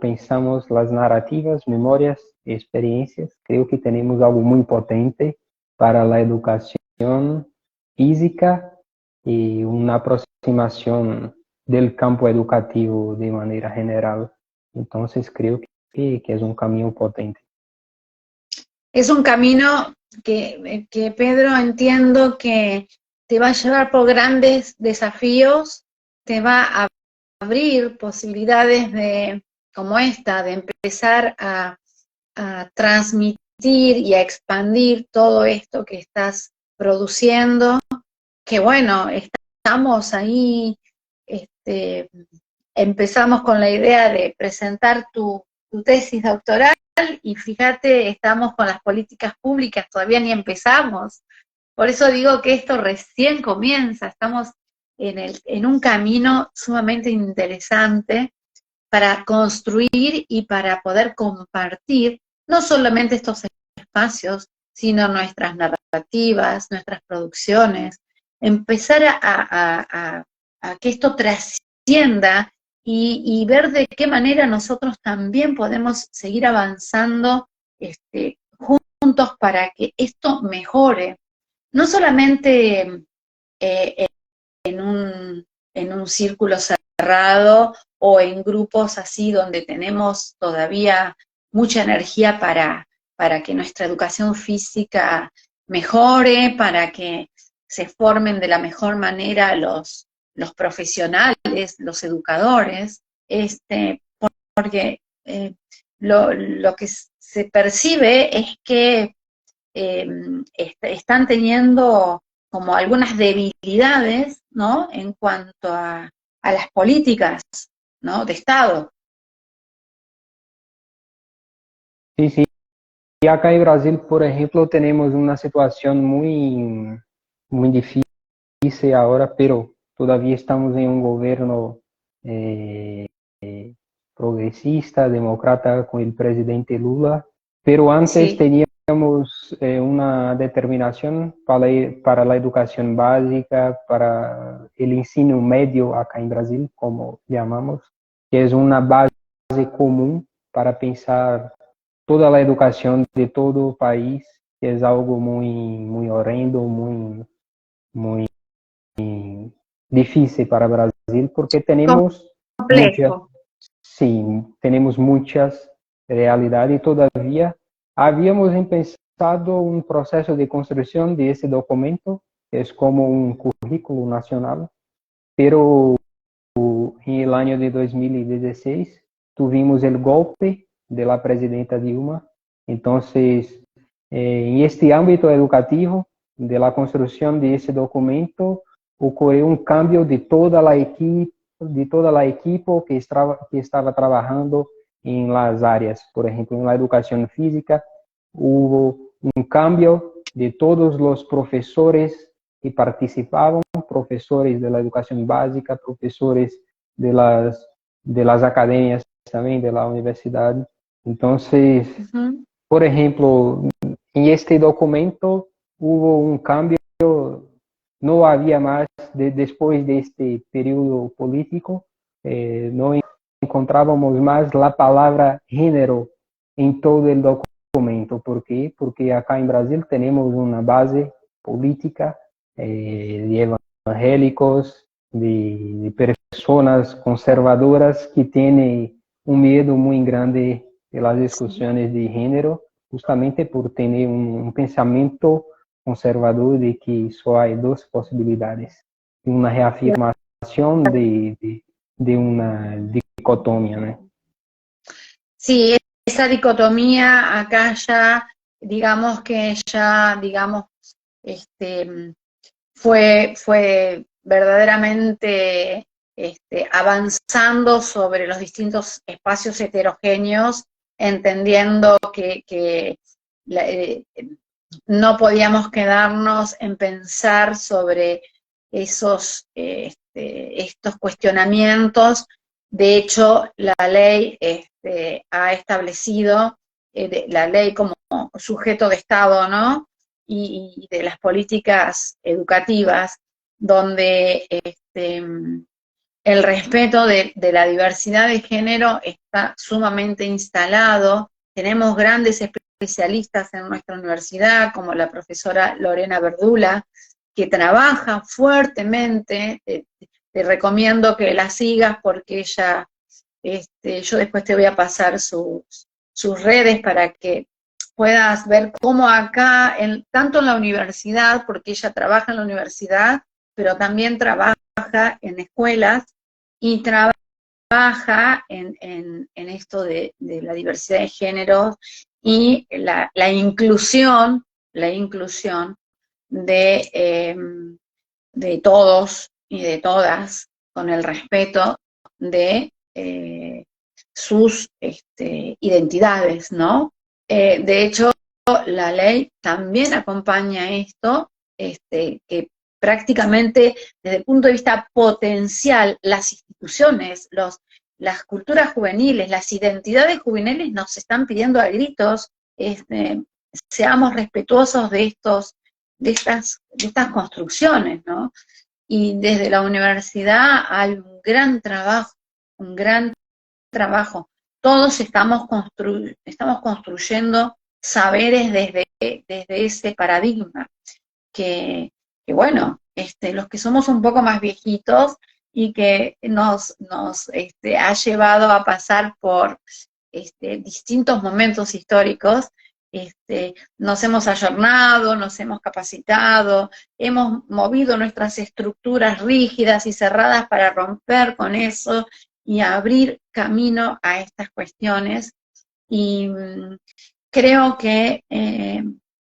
[SPEAKER 3] pensamos las narrativas, memorias, experiencias, creo que tenemos algo muy potente para la educación física y una aproximación del campo educativo de manera general. Entonces creo que es un camino potente.
[SPEAKER 1] Es un camino que, Pedro, entiendo que te va a llevar por grandes desafíos, te va a abrir posibilidades como esta, de empezar a transmitir y a expandir todo esto que estás produciendo, que bueno, estamos ahí, empezamos con la idea de presentar tu tesis doctoral y fíjate, estamos con las políticas públicas, todavía ni empezamos. Por eso digo que esto recién comienza, estamos en un camino sumamente interesante para construir y para poder compartir no solamente estos espacios, sino nuestras narrativas, nuestras producciones, empezar a que esto trascienda y ver de qué manera nosotros también podemos seguir avanzando juntos para que esto mejore, no solamente eh, en un círculo cerrado o en grupos así donde tenemos todavía mucha energía para que nuestra educación física mejore, para que se formen de la mejor manera los profesionales, los educadores, porque lo que se percibe es que están teniendo como algunas debilidades, ¿no? En cuanto a las políticas, ¿no? De Estado.
[SPEAKER 3] Sí, sí. Y acá en Brasil, por ejemplo, tenemos una situación muy difícil ahora, pero todavía estamos en un gobierno progresista, demócrata, con el presidente Lula, pero antes
[SPEAKER 1] Sí.
[SPEAKER 3] teníamos una determinación para la educación básica, para el ensino medio acá en Brasil, como llamamos, que es una base común para pensar toda la educación de todo el país, que es algo muy horrendo, muy difícil para Brasil, porque tenemos muchas,
[SPEAKER 1] Complejo.
[SPEAKER 3] sí, tenemos muchas realidades y todavía habíamos empezado un proceso de construcción de ese documento, que es como un currículo nacional, pero en el año de 2016 tuvimos el golpe de la presidenta Dilma. Entonces, en este ámbito educativo, de la construcción de ese documento, ocurrió un cambio de toda la equipo que estaba trabajando en las áreas. Por ejemplo, en la educación física, hubo un cambio de todos los profesores que participaban, profesores de la educación básica, profesores de las academias también, de la universidad. Entonces, por ejemplo, en este documento hubo un cambio, no había más, después de este periodo político, no encontrábamos más la palabra género en todo el documento. ¿Por qué? Porque acá en Brasil tenemos una base política de evangélicos, de personas conservadoras que tienen un miedo muy grande de las discusiones de género, justamente por tener un pensamiento conservador de que solo hay dos posibilidades, una reafirmación de una dicotomía, ¿no?
[SPEAKER 1] Sí, esa dicotomía acá ya, digamos que ya, digamos, fue verdaderamente avanzando sobre los distintos espacios heterogéneos, entendiendo que no podíamos quedarnos en pensar sobre estos cuestionamientos. De hecho, la ley ha establecido la ley como sujeto de Estado, ¿no? Y de las políticas educativas, donde
[SPEAKER 4] el respeto de la diversidad de género está sumamente instalado. Tenemos grandes especialistas en nuestra universidad, como la profesora Lorena Verdula, que trabaja fuertemente. Te recomiendo que la sigas porque ella, yo después te voy a pasar sus redes para que puedas ver cómo acá, tanto en la universidad, porque ella trabaja en la universidad, pero también trabaja en escuelas y trabaja en esto de la diversidad de géneros y la inclusión de todos y de todas, con el respeto de sus identidades, ¿no? De hecho, la ley también acompaña esto, que prácticamente desde el punto de vista potencial, las instituciones, las culturas juveniles, las identidades juveniles nos están pidiendo a gritos, seamos respetuosos de estas construcciones, ¿no? Y desde la universidad hay un gran trabajo. Todos estamos construyendo saberes desde ese paradigma, que bueno, los que somos un poco más viejitos y que nos ha llevado a pasar por distintos momentos históricos, nos hemos ayornado, nos hemos capacitado, hemos movido nuestras estructuras rígidas y cerradas para romper con eso y abrir camino a estas cuestiones. Y creo que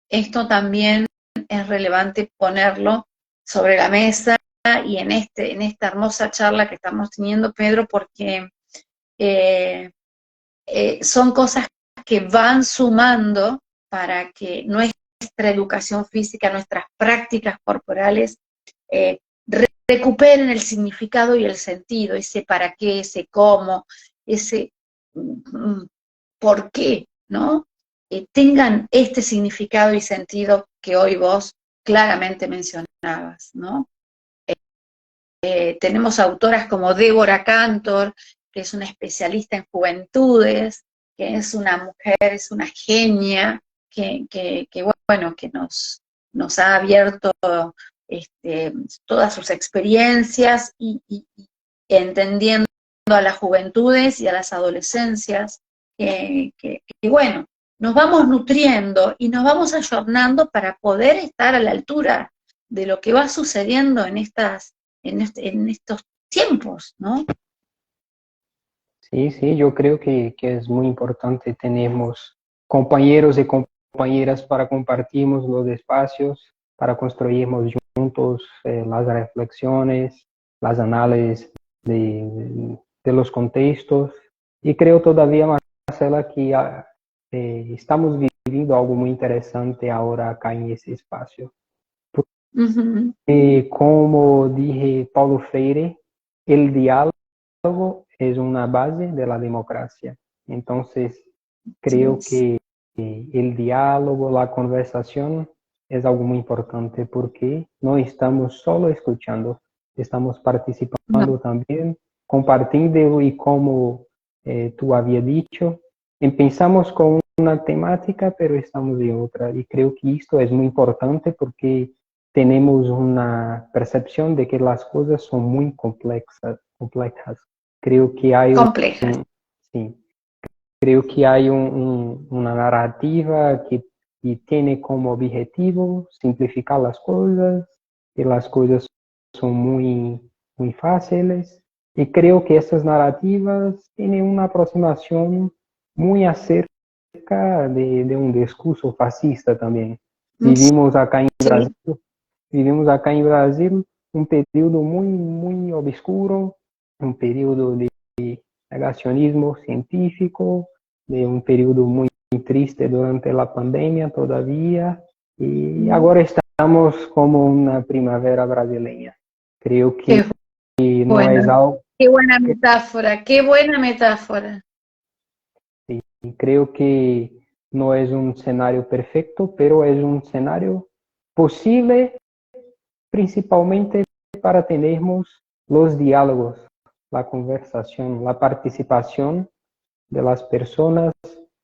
[SPEAKER 4] esto también es relevante ponerlo sobre la mesa y en esta hermosa charla que estamos teniendo, Pedro, porque son cosas que van sumando para que nuestra educación física, nuestras prácticas corporales recuperen el significado y el sentido, ese para qué, ese cómo, ese por qué, ¿no? Tengan este significado y sentido que hoy vos claramente mencionabas, ¿no? Tenemos autoras como Débora Cantor, que es una especialista en juventudes, que es una mujer, es una genia, que bueno, que nos ha abierto todas sus experiencias y entendiendo a las juventudes y a las adolescencias, que bueno, nos vamos nutriendo y nos vamos ayornando para poder estar a la altura de lo que va sucediendo en estos tiempos, ¿no?
[SPEAKER 3] Sí, yo creo que es muy importante. Tenemos compañeros y compañeras para compartirmos los espacios, para construirmos juntos las reflexiones, las análisis de los contextos. Y creo todavía, Marcela, que estamos viviendo algo muy interesante ahora acá en ese espacio.
[SPEAKER 4] Uh-huh.
[SPEAKER 3] Como dije Paulo Freire, el diálogo es una base de la democracia. Entonces, creo que el diálogo, la conversación es algo muy importante porque no estamos solo escuchando, estamos participando también, compartiendo y como tú habías dicho, empezamos con una temática, pero estamos de otra. Y creo que esto es muy importante porque tenemos una percepción de que las cosas son muy complejas. Creo que hay sí, creo que hay una narrativa que tiene como objetivo simplificar las cosas, y las cosas son muy, muy fáciles. Y creo que estas narrativas tienen una aproximación muy acerca de un discurso fascista también. Vivimos acá en Brasil un periodo muy, muy obscuro, un periodo de negacionismo científico, de un periodo muy triste durante la pandemia todavía, y ahora estamos como una primavera brasileña. Creo que no es algo...
[SPEAKER 4] Qué buena metáfora, qué buena metáfora.
[SPEAKER 3] Sí, creo que no es un escenario perfecto, pero es un escenario posible, principalmente para tenermos los diálogos la conversación, la participación de las personas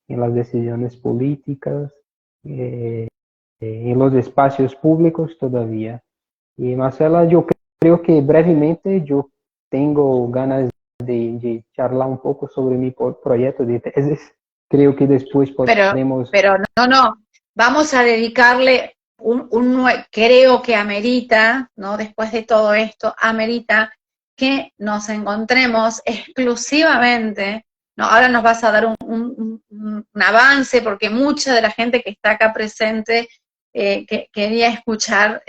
[SPEAKER 3] en las decisiones políticas, en los espacios públicos todavía. Y Marcela, yo creo que brevemente yo tengo ganas de charlar un poco sobre mi proyecto de tesis. Creo que después podremos...
[SPEAKER 4] Pero no, vamos a dedicarle creo que amerita, ¿no? Después de todo esto, amerita que nos encontremos exclusivamente, ¿no? Ahora nos vas a dar un avance, porque mucha de la gente que está acá presente que quería escuchar,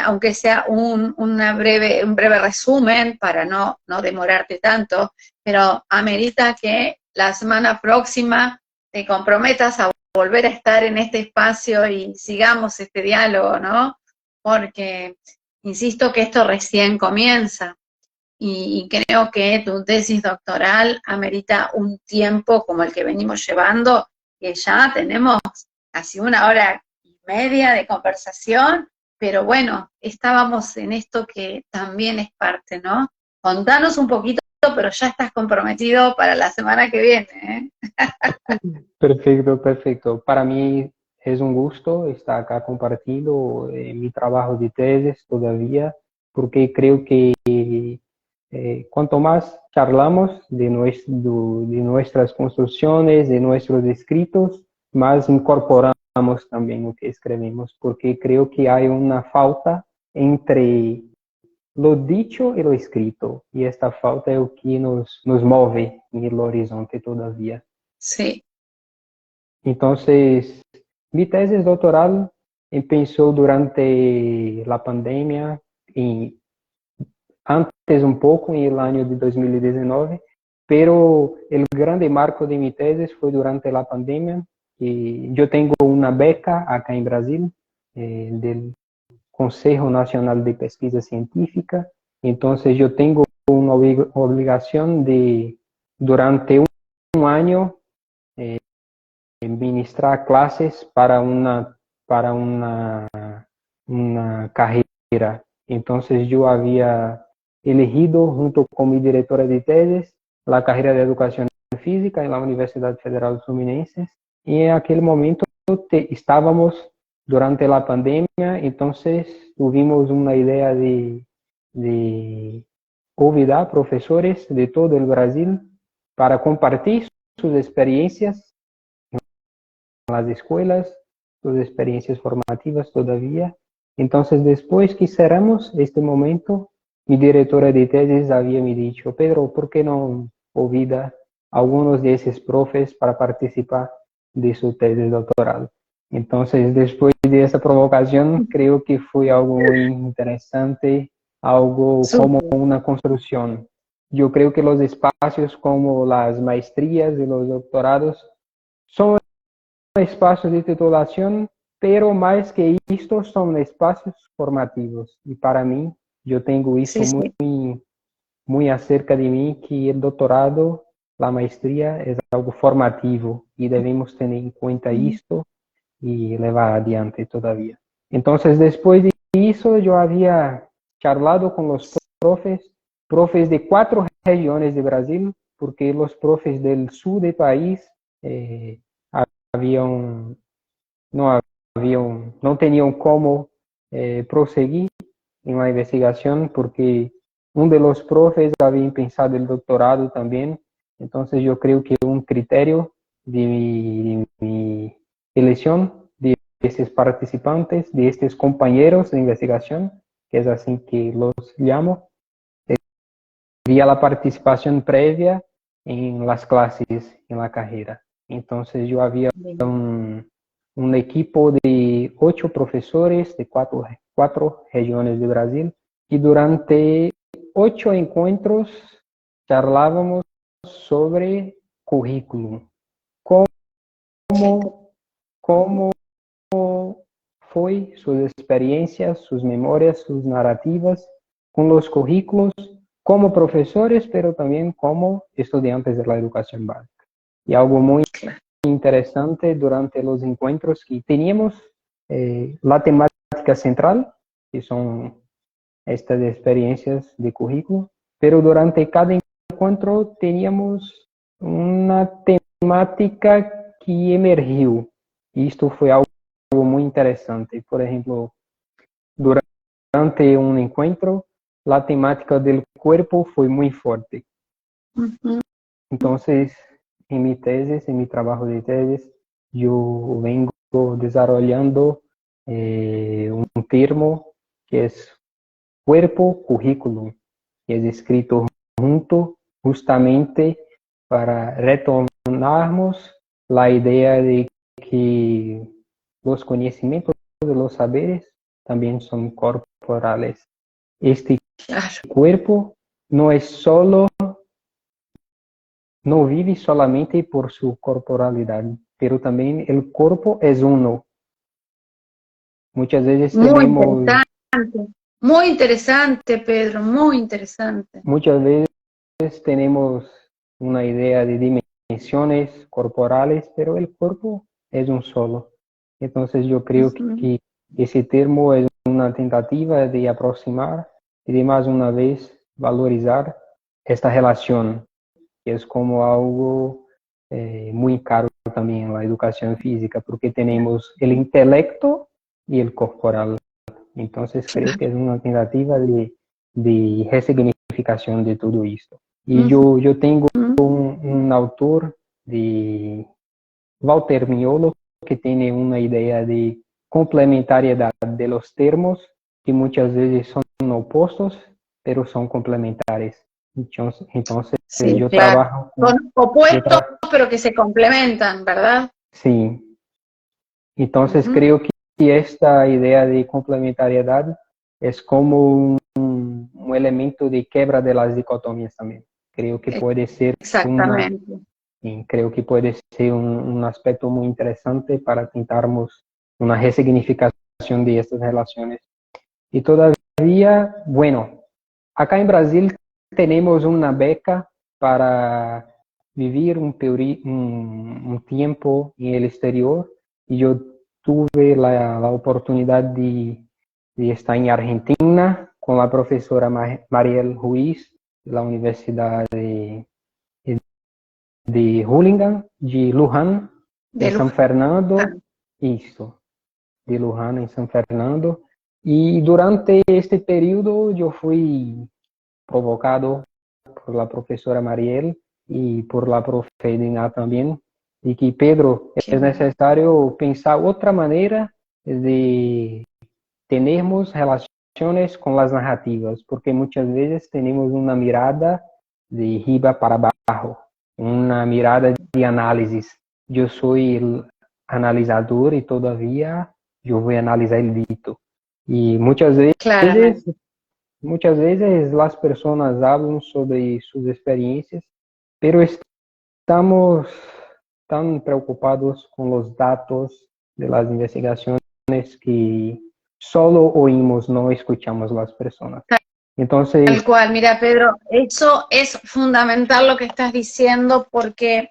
[SPEAKER 4] aunque sea un breve resumen para no demorarte tanto, pero amerita que la semana próxima te comprometas a volver a estar en este espacio y sigamos este diálogo, ¿no? Porque insisto que esto recién comienza y creo que tu tesis doctoral amerita un tiempo como el que venimos llevando, que ya tenemos casi 1 hora y media de conversación, pero bueno, estábamos en esto que también es parte, ¿no? Contanos un poquito, pero ya estás comprometido para la semana que viene, ¿eh?
[SPEAKER 3] Perfecto, perfecto. Para mí es un gusto estar acá compartiendo mi trabajo de tesis todavía, porque creo que cuanto más charlamos de nuestras construcciones, de nuestros escritos, más incorporamos también lo que escribimos, porque creo que hay una falta entre lo dicho y lo escrito, y esta falta es lo que nos mueve en el horizonte todavía.
[SPEAKER 4] Sí.
[SPEAKER 3] Entonces, mi tesis doctoral empezó durante la pandemia y antes un poco en el año de 2019, pero el grande marco de mi tesis fue durante la pandemia. Y yo tengo una beca acá en Brasil del Consejo Nacional de Pesquisa Científica, entonces yo tengo una obligación de, durante un año, ministrar clases para una carrera. Entonces yo había elegido junto con mi directora de tesis la carrera de educación física en la Universidad Federal Fluminense, y en aquel momento estábamos durante la pandemia, entonces tuvimos una idea de convidar profesores de todo el Brasil para compartir sus experiencias las escuelas, sus experiencias formativas todavía. Entonces, después que cerramos este momento, mi directora de tesis había me dicho, Pedro, ¿por qué no convida a algunos de esos profes para participar de su tesis doctoral? Entonces, después de esa provocación, creo que fue algo muy interesante, algo como una construcción. Yo creo que los espacios como las maestrías y los doctorados son espacios de titulación, pero más que esto son espacios formativos. Y para mí, yo tengo eso muy acerca de mí, que el doctorado, la maestría es algo formativo y debemos tener en cuenta esto y llevar adelante todavía. Entonces, después de eso, yo había charlado con los profes de 4 regiones de Brasil, porque los profes del sur del país no tenían cómo proseguir en la investigación, porque uno de los profes había pensado el doctorado también. Entonces yo creo que un criterio de mi elección de estos participantes, de estos compañeros de investigación, que es así que los llamo, vía la participación previa en las clases en la carrera. Entonces yo había un equipo de 8 profesores de 4 regiones de Brasil, y durante 8 encuentros charlábamos sobre currículum. Cómo fue sus experiencias, sus memorias, sus narrativas con los currículos como profesores, pero también como estudiantes de la educación básica. Y algo muy interesante durante los encuentros que teníamos, la temática central, que son estas experiencias de currículo, pero durante cada encuentro teníamos una temática que emergió. Y esto fue algo muy interesante. Por ejemplo, durante un encuentro, la temática del cuerpo fue muy fuerte.
[SPEAKER 4] Ujú.
[SPEAKER 3] Entonces, en mi trabajo de tesis, yo vengo desarrollando un termo que es cuerpo currículum, que es escrito junto justamente para retornarnos la idea de que los conocimientos de los saberes también son corporales. Este
[SPEAKER 4] Claro.
[SPEAKER 3] cuerpo no es solo, no vive solamente por su corporalidad, pero también el cuerpo es uno. Muchas veces
[SPEAKER 4] Muy interesante, Pedro, muy interesante.
[SPEAKER 3] muchas veces tenemos una idea de dimensiones corporales, pero el cuerpo es un solo. Entonces yo creo
[SPEAKER 4] Ujú.
[SPEAKER 3] que ese termo es una tentativa de aproximar y de más una vez valorizar esta relación, que es como algo muy caro también en la educación física, porque tenemos el intelecto y el corporal. Entonces creo que es una tentativa de resignificación de todo esto. Y
[SPEAKER 4] Ujú.
[SPEAKER 3] yo tengo un autor de Walter Miolo que tiene una idea de complementariedad de los termos que muchas veces son opuestos, pero son complementares. Entonces
[SPEAKER 4] Sí,
[SPEAKER 3] yo
[SPEAKER 4] claro.
[SPEAKER 3] trabajo,
[SPEAKER 4] Son
[SPEAKER 3] yo
[SPEAKER 4] opuestos,
[SPEAKER 3] tra
[SPEAKER 4] pero que se complementan, ¿verdad?
[SPEAKER 3] sí, entonces
[SPEAKER 4] Ujú.
[SPEAKER 3] creo que esta idea de complementariedad es como un elemento de quebra de las dicotomías también. Creo que puede ser
[SPEAKER 4] Exactamente.
[SPEAKER 3] creo que puede ser un aspecto muy interesante para tentarmos una resignificación de estas relaciones. Y todavía, bueno, acá en Brasil tenemos una beca para vivir un tiempo en el exterior y yo tuve la oportunidad de estar en Argentina con la profesora Mariel Ruiz de la Universidad de Hurlingham, de Luján,
[SPEAKER 4] De
[SPEAKER 3] en San Fernando,
[SPEAKER 4] Luján.
[SPEAKER 3] isso, de Luján en San Fernando. Y durante este periodo yo fui provocado por la profesora Mariel y por la profe Dina también, y que Pedro,
[SPEAKER 4] Qué
[SPEAKER 3] es
[SPEAKER 4] bueno.
[SPEAKER 3] necesario pensar otra manera de tenermos relaciones con las narrativas, porque muchas veces tenemos una mirada de arriba para abajo, una mirada de análisis. Yo soy el analizador y todavía yo voy a analizar el dito. Y
[SPEAKER 4] Claramente.
[SPEAKER 3] muchas veces las personas hablan sobre sus experiencias, pero estamos tan preocupados con los datos de las investigaciones que solo oímos, no escuchamos las personas. Entonces,
[SPEAKER 4] Tal cual, mira, Pedro, eso es fundamental lo que estás diciendo porque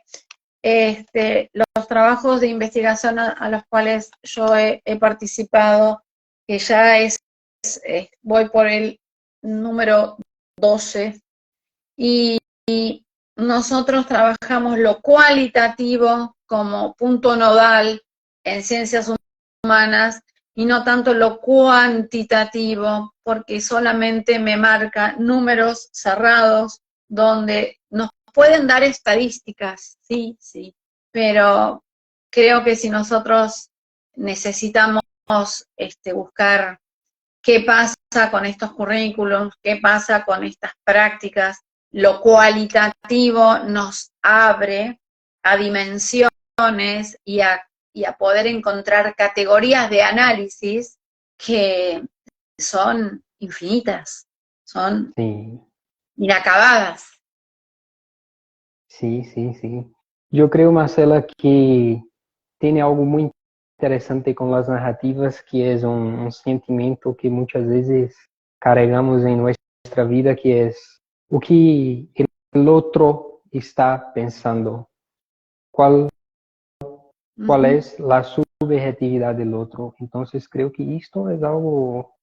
[SPEAKER 4] los trabajos de investigación a los cuales yo he participado, que ya voy por el número 12, y nosotros trabajamos lo cualitativo como punto nodal en ciencias humanas y no tanto lo cuantitativo, porque solamente me marca números cerrados donde nos pueden dar estadísticas, sí, sí, pero creo que si nosotros necesitamos buscar qué pasa con estos currículums, qué pasa con estas prácticas, lo cualitativo nos abre a dimensiones y a poder encontrar categorías de análisis que son infinitas, son
[SPEAKER 3] sí,
[SPEAKER 4] inacabadas.
[SPEAKER 3] sí, sí, sí. Yo creo, Marcela, que tiene algo muy interesante con las narrativas, que es un sentimiento que muchas veces cargamos en nuestra vida, que es o que el otro está pensando, cuál, cuál
[SPEAKER 4] Ujú.
[SPEAKER 3] es la subjetividad del otro. Entonces creo que esto es algo,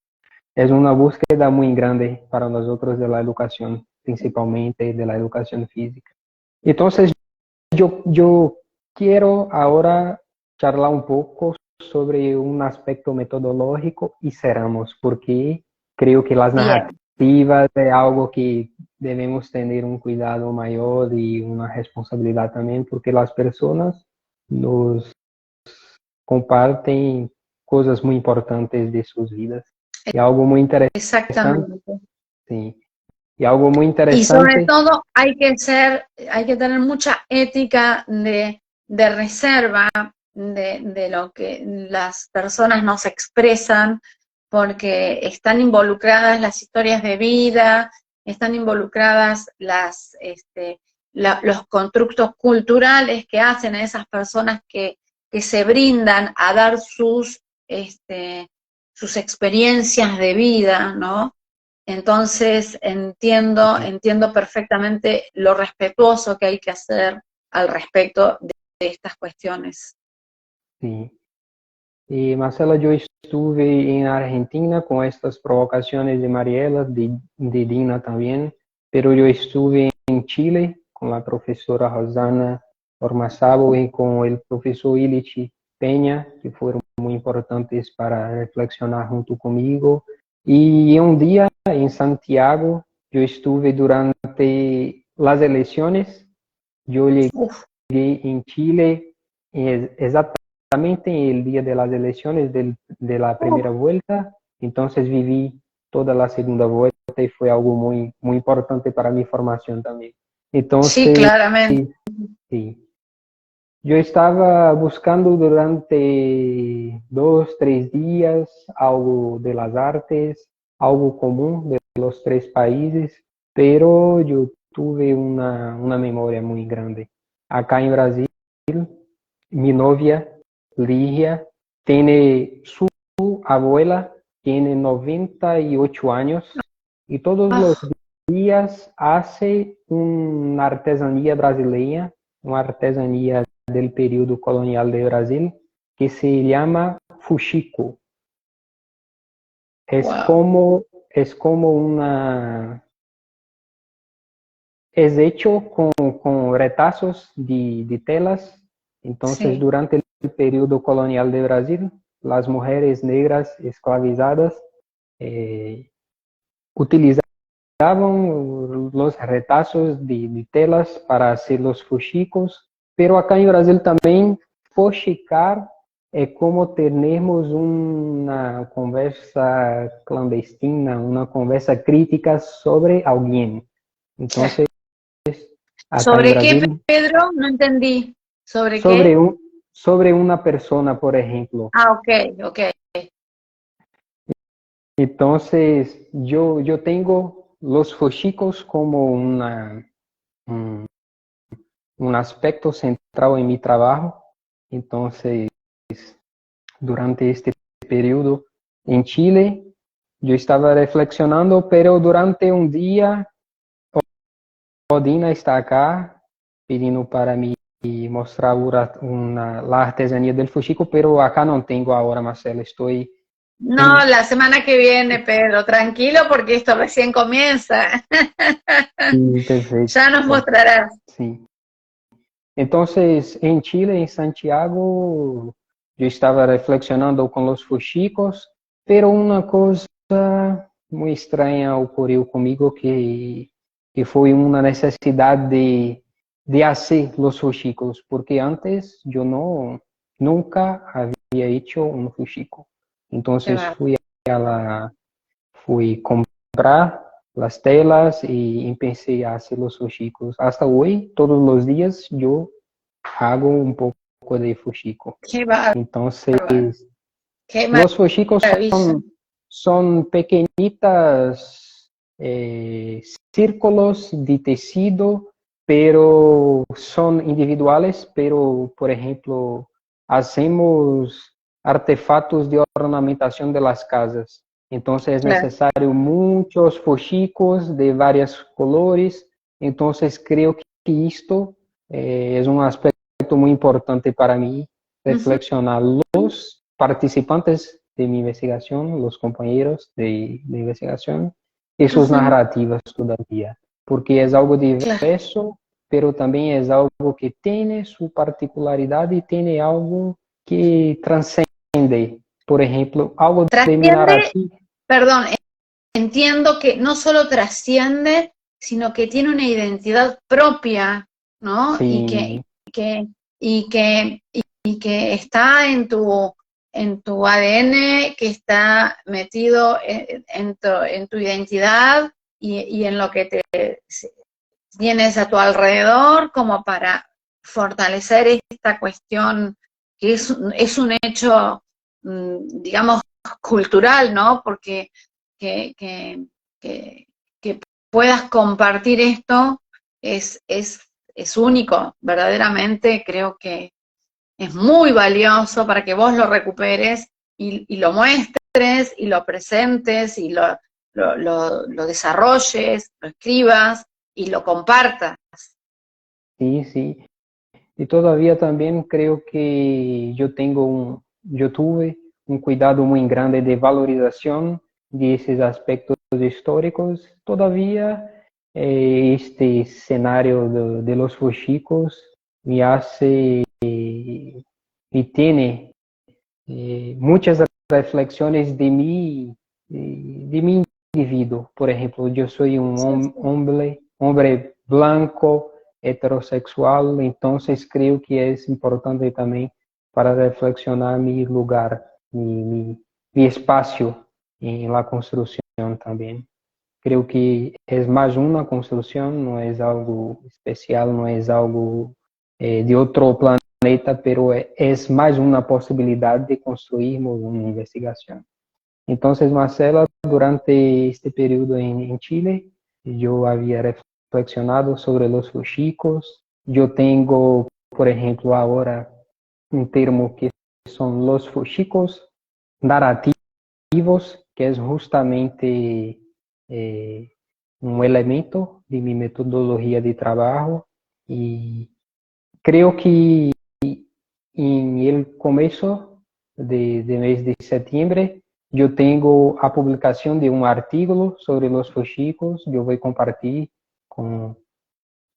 [SPEAKER 3] es una búsqueda muy grande para nosotros de la educación. principalmente de la educación física. Entonces, yo quiero ahora charlar un poco sobre un aspecto metodológico y cerramos, porque creo que las
[SPEAKER 4] Bien,
[SPEAKER 3] narrativas es algo que debemos tener un cuidado mayor y una responsabilidad también, porque las personas nos comparten cosas muy importantes de sus vidas. Y algo muy interesante,
[SPEAKER 4] exactamente.
[SPEAKER 3] sí, y algo muy
[SPEAKER 4] Y sobre
[SPEAKER 3] interesante,
[SPEAKER 4] todo hay que tener mucha ética de reserva de lo que las personas nos expresan, porque están involucradas las historias de vida, están involucradas los constructos culturales que hacen a esas personas que se brindan a dar sus experiencias de vida, ¿no? Entonces entiendo perfectamente lo respetuoso que hay que hacer al respecto de estas cuestiones.
[SPEAKER 3] sí. Y Marcela, yo estuve en Argentina con estas provocaciones de Mariela, de Dina también, pero yo estuve en Chile con la profesora Rosana Ormazábal y con el profesor Illich Peña, que fueron muy importantes para reflexionar junto conmigo. Y un día en Santiago, yo estuve durante las elecciones, yo llegué
[SPEAKER 4] Uf,
[SPEAKER 3] en Chile exactamente el día de las elecciones de la
[SPEAKER 4] uf,
[SPEAKER 3] primera vuelta, entonces viví toda la segunda vuelta y fue algo muy, muy importante para mi formación también.
[SPEAKER 4] sí,
[SPEAKER 3] Entonces,
[SPEAKER 4] claramente.
[SPEAKER 3] sí, yo estaba buscando durante 2, 3 días algo de las artes, algo común de los tres países, pero yo tuve una memoria muy grande. Acá en Brasil, mi novia, Ligia, tiene su abuela, tiene 98 años y todos los
[SPEAKER 4] Ah,
[SPEAKER 3] días hace una artesanía brasileña, una artesanía del período colonial de Brasil, que se llama fuxico. Es
[SPEAKER 4] wow,
[SPEAKER 3] como, es como una, es hecho con retazos de telas. Entonces,
[SPEAKER 4] sí.
[SPEAKER 3] durante el período colonial de Brasil, las mujeres negras esclavizadas eh, utilizaban los retazos de telas para hacer los fuxicos, pero acá en Brasil también fuxicar es como tenemos una conversa clandestina, una conversa crítica sobre alguien. Entonces, acá en
[SPEAKER 4] ¿Sobre qué,
[SPEAKER 3] Brasil,
[SPEAKER 4] Pedro? No entendí. ¿Sobre
[SPEAKER 3] sobre,
[SPEAKER 4] qué?
[SPEAKER 3] sobre una persona, por ejemplo.
[SPEAKER 4] Ah, ok, ok.
[SPEAKER 3] Entonces, yo tengo los fuxicos como un, un aspecto central en mi trabajo. Entonces, durante este periodo en Chile, yo estaba reflexionando, pero durante un día, Odina está acá pidiendo para mí mostrar la artesanía del fuxico, pero acá no tengo ahora, Marcelo, estoy
[SPEAKER 4] No,
[SPEAKER 3] en...
[SPEAKER 4] la semana que viene, Pedro, tranquilo porque esto recién comienza.
[SPEAKER 3] Sí, perfecto,
[SPEAKER 4] Ya nos mostrarás.
[SPEAKER 3] sí. Entonces, en Chile, en Santiago, yo estaba reflexionando con los fuxicos, pero una cosa muy extraña ocurrió conmigo que fue una necesidad de hacer los fuxicos, porque antes yo nunca había hecho un fuxico.
[SPEAKER 4] Qué
[SPEAKER 3] Entonces
[SPEAKER 4] va.
[SPEAKER 3] fui comprar las telas y empecé a hacer los fuxicos. Hasta hoy, todos los días, yo hago un poco de fuxico.
[SPEAKER 4] Qué bárbaro.
[SPEAKER 3] Entonces,
[SPEAKER 4] Qué
[SPEAKER 3] los fuxicos
[SPEAKER 4] maravilla.
[SPEAKER 3] son pequeñitas círculos de tejido, pero son individuales, pero, por ejemplo, hacemos artefactos de ornamentación de las casas. Entonces es
[SPEAKER 4] Claro.
[SPEAKER 3] necesario muchos fuxicos de varios colores. Entonces creo que esto es un aspecto muy importante para mí,
[SPEAKER 4] Ujú.
[SPEAKER 3] reflexionar los participantes de mi investigación, los compañeros de investigación y sus
[SPEAKER 4] Ujú.
[SPEAKER 3] narrativas todavía. porque es algo
[SPEAKER 4] claro.
[SPEAKER 3] diverso, pero también es algo que tiene su particularidad y tiene algo que transcende. Por ejemplo, algo de mi
[SPEAKER 4] Trasciende,
[SPEAKER 3] narrativa.
[SPEAKER 4] perdón, entiendo que no solo trasciende, sino que tiene una identidad propia, ¿no?
[SPEAKER 3] Sí,
[SPEAKER 4] Que, y que, y que está en tu ADN, que está metido en tu identidad y en lo que tienes a tu alrededor como para fortalecer esta cuestión que es un hecho, digamos, cultural, ¿no? Porque que, que, que puedas compartir esto es único, verdaderamente creo que es muy valioso para que vos lo recuperes y lo muestres y lo presentes y lo desarrolles, lo escribas y lo compartas.
[SPEAKER 3] sí, sí. Y todavía también creo que yo tuve un cuidado muy grande de valorización de esos aspectos históricos. Todavía este escenario de los fuxicos me hace y tiene muchas reflexiones de mi individuo. Por ejemplo, yo soy un
[SPEAKER 4] Sí, sí.
[SPEAKER 3] hombre blanco, heterosexual, entonces creo que es importante también para reflexionar mi lugar, mi espacio en la construcción también. Creo que es más una construcción, no es algo especial, no es algo de otro planeta, pero es más una posibilidad de construirmos una investigación. Entonces, Marcela, durante este periodo en Chile, yo había reflexionado sobre los fuxicos. Yo tengo, por ejemplo, ahora un termo que son los fuxicos narrativos, que es justamente eh, un elemento de mi metodología de trabajo y creo que en el comienzo de mes de septiembre yo tengo a publicación de un artículo sobre los fuxicos, yo voy a compartir con,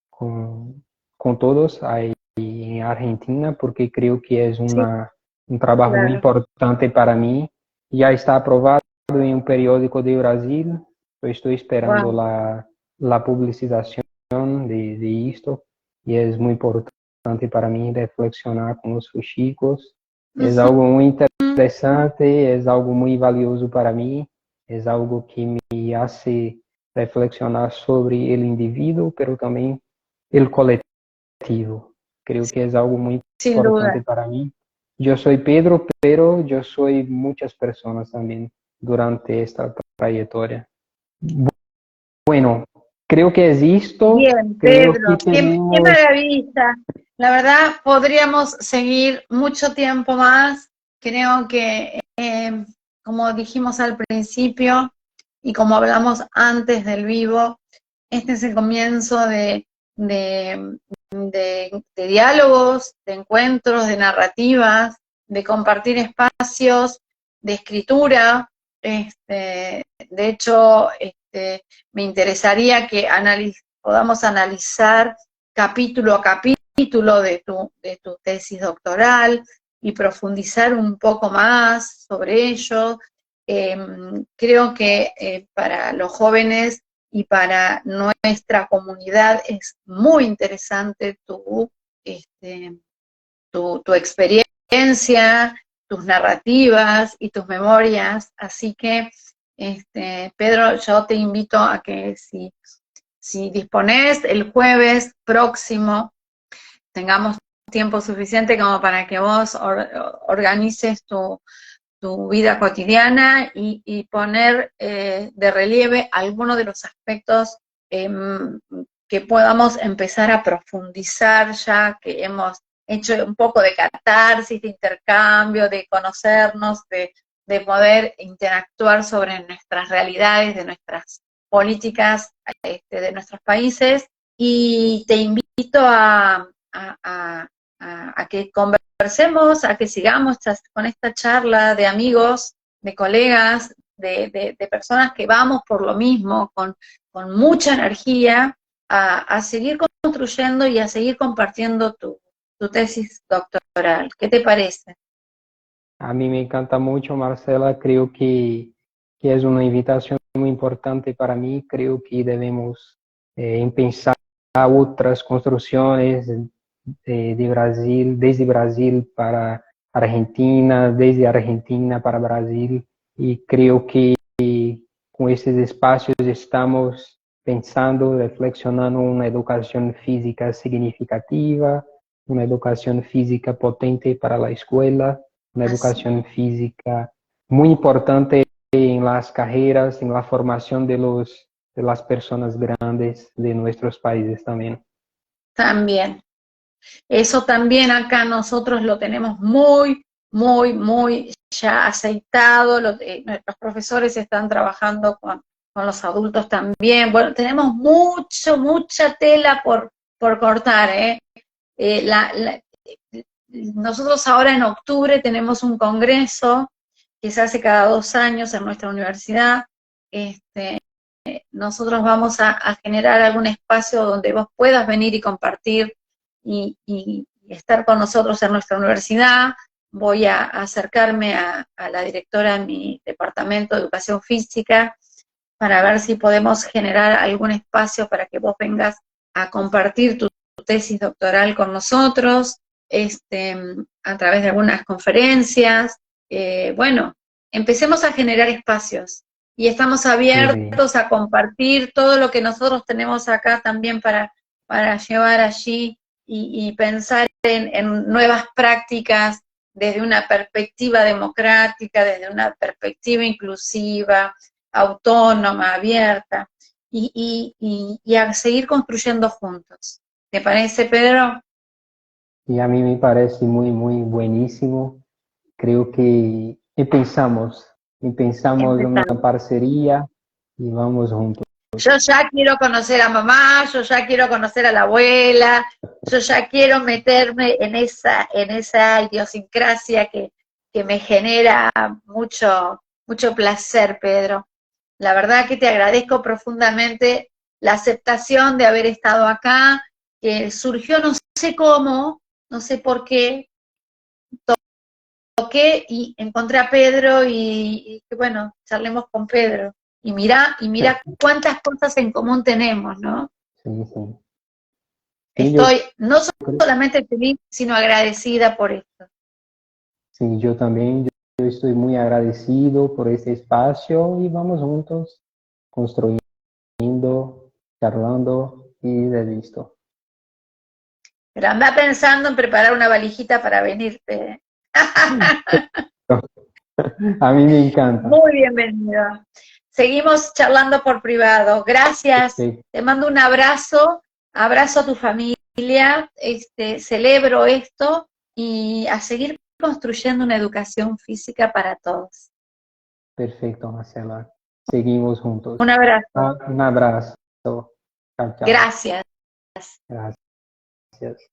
[SPEAKER 3] con, con todos ahí en Argentina porque creo que es
[SPEAKER 4] Sí,
[SPEAKER 3] un trabajo muy
[SPEAKER 4] claro.
[SPEAKER 3] importante para mí. Ya está aprobado en un periódico de Brasil, yo estoy esperando
[SPEAKER 4] Wow.
[SPEAKER 3] la publicación de esto y es muy importante para mí reflexionar con los fuxicos. Es
[SPEAKER 4] Ujú.
[SPEAKER 3] algo muy interesante, es algo muy valioso para mí, es algo que me hace reflexionar sobre el individuo, pero también el colectivo. Creo que es algo muy
[SPEAKER 4] Sin
[SPEAKER 3] importante
[SPEAKER 4] duda.
[SPEAKER 3] para mí. Yo soy Pedro, pero yo soy muchas personas también durante esta trayectoria. Bueno, creo que es esto.
[SPEAKER 4] Bien,
[SPEAKER 3] Creo que
[SPEAKER 4] Pedro, qué
[SPEAKER 3] tenemos,
[SPEAKER 4] maravilla. La verdad, podríamos seguir mucho tiempo más. Creo que, como dijimos al principio y como hablamos antes del vivo, este es el comienzo de, de diálogos, de encuentros, de narrativas, de compartir espacios, de escritura. De hecho, me interesaría que podamos analizar capítulo a capítulo de tu tesis doctoral y profundizar un poco más sobre ello. Creo que para los jóvenes y para nuestra comunidad es muy interesante este, tu experiencia, tus narrativas y tus memorias. Así que, Pedro, yo te invito a que si disponés el jueves próximo, tengamos tiempo suficiente como para que vos organices tu vida cotidiana y poner de relieve algunos de los aspectos que podamos empezar a profundizar ya que hemos hecho un poco de catarsis, de intercambio, de conocernos, de poder interactuar sobre nuestras realidades, de nuestras políticas de nuestros países. Y te invito a que conversemos, a que sigamos con esta charla de amigos, de colegas, de personas que vamos por lo mismo, con mucha energía a seguir construyendo y a seguir compartiendo tu tesis doctoral. ¿Qué te parece?
[SPEAKER 3] A mí me encanta mucho, Marcela. Creo que es una invitación muy importante para mí. Creo que debemos pensar otras construcciones de Brasil, desde Brasil para Argentina, desde Argentina para Brasil. Y creo que con estos espacios estamos pensando, reflexionando una educación física significativa, una educación física potente para la escuela, una
[SPEAKER 4] Así.
[SPEAKER 3] educación física muy importante en las carreras, en la formación de las personas grandes de nuestros países también.
[SPEAKER 4] También. Eso también acá nosotros lo tenemos muy ya aceitado. Nuestros profesores están trabajando con los adultos también. Bueno, tenemos mucha tela por cortar, ¿eh? Nosotros ahora en octubre tenemos un congreso que se hace cada 2 años en nuestra universidad. Nosotros vamos a generar algún espacio donde vos puedas venir y compartir y estar con nosotros en nuestra universidad. Voy a acercarme a la directora de mi departamento de educación física para ver si podemos generar algún espacio para que vos vengas a compartir tu tesis doctoral con nosotros, a través de algunas conferencias. Bueno, empecemos a generar espacios y estamos
[SPEAKER 3] Sí,
[SPEAKER 4] abiertos a compartir todo lo que nosotros tenemos acá también para llevar allí y pensar en nuevas prácticas desde una perspectiva democrática, desde una perspectiva inclusiva, autónoma, abierta, y a seguir construyendo juntos. ¿Te parece, Pedro?
[SPEAKER 3] y a mí me parece muy buenísimo. Creo que pensamos en una
[SPEAKER 4] Empezamos.
[SPEAKER 3] parcería y vamos juntos.
[SPEAKER 4] Yo ya quiero conocer a mamá, yo ya quiero conocer a la abuela, yo ya quiero meterme en esa idiosincrasia que me genera mucho placer, Pedro. La verdad que te agradezco profundamente la aceptación de haber estado acá, que surgió no sé cómo, no sé por qué, toqué y encontré a Pedro y bueno, charlemos con Pedro. Y mira cuántas cosas en común tenemos, ¿no?
[SPEAKER 3] Sí, sí. Sí,
[SPEAKER 4] Estoy no
[SPEAKER 3] creo-
[SPEAKER 4] solamente feliz, sino agradecida por esto.
[SPEAKER 3] sí, yo también, yo estoy muy agradecido por este espacio y vamos juntos construyendo, charlando y de listo.
[SPEAKER 4] Pero anda pensando en preparar una valijita para venirte.
[SPEAKER 3] A mí me encanta.
[SPEAKER 4] Muy bienvenido. Seguimos charlando por privado. Gracias.
[SPEAKER 3] Perfecto.
[SPEAKER 4] Te mando un abrazo. Abrazo a tu familia. Celebro esto y a seguir construyendo una educación física para todos.
[SPEAKER 3] Perfecto, Marcela. Seguimos juntos.
[SPEAKER 4] Un abrazo.
[SPEAKER 3] Un abrazo. Chao, chao.
[SPEAKER 4] Gracias.
[SPEAKER 3] Gracias.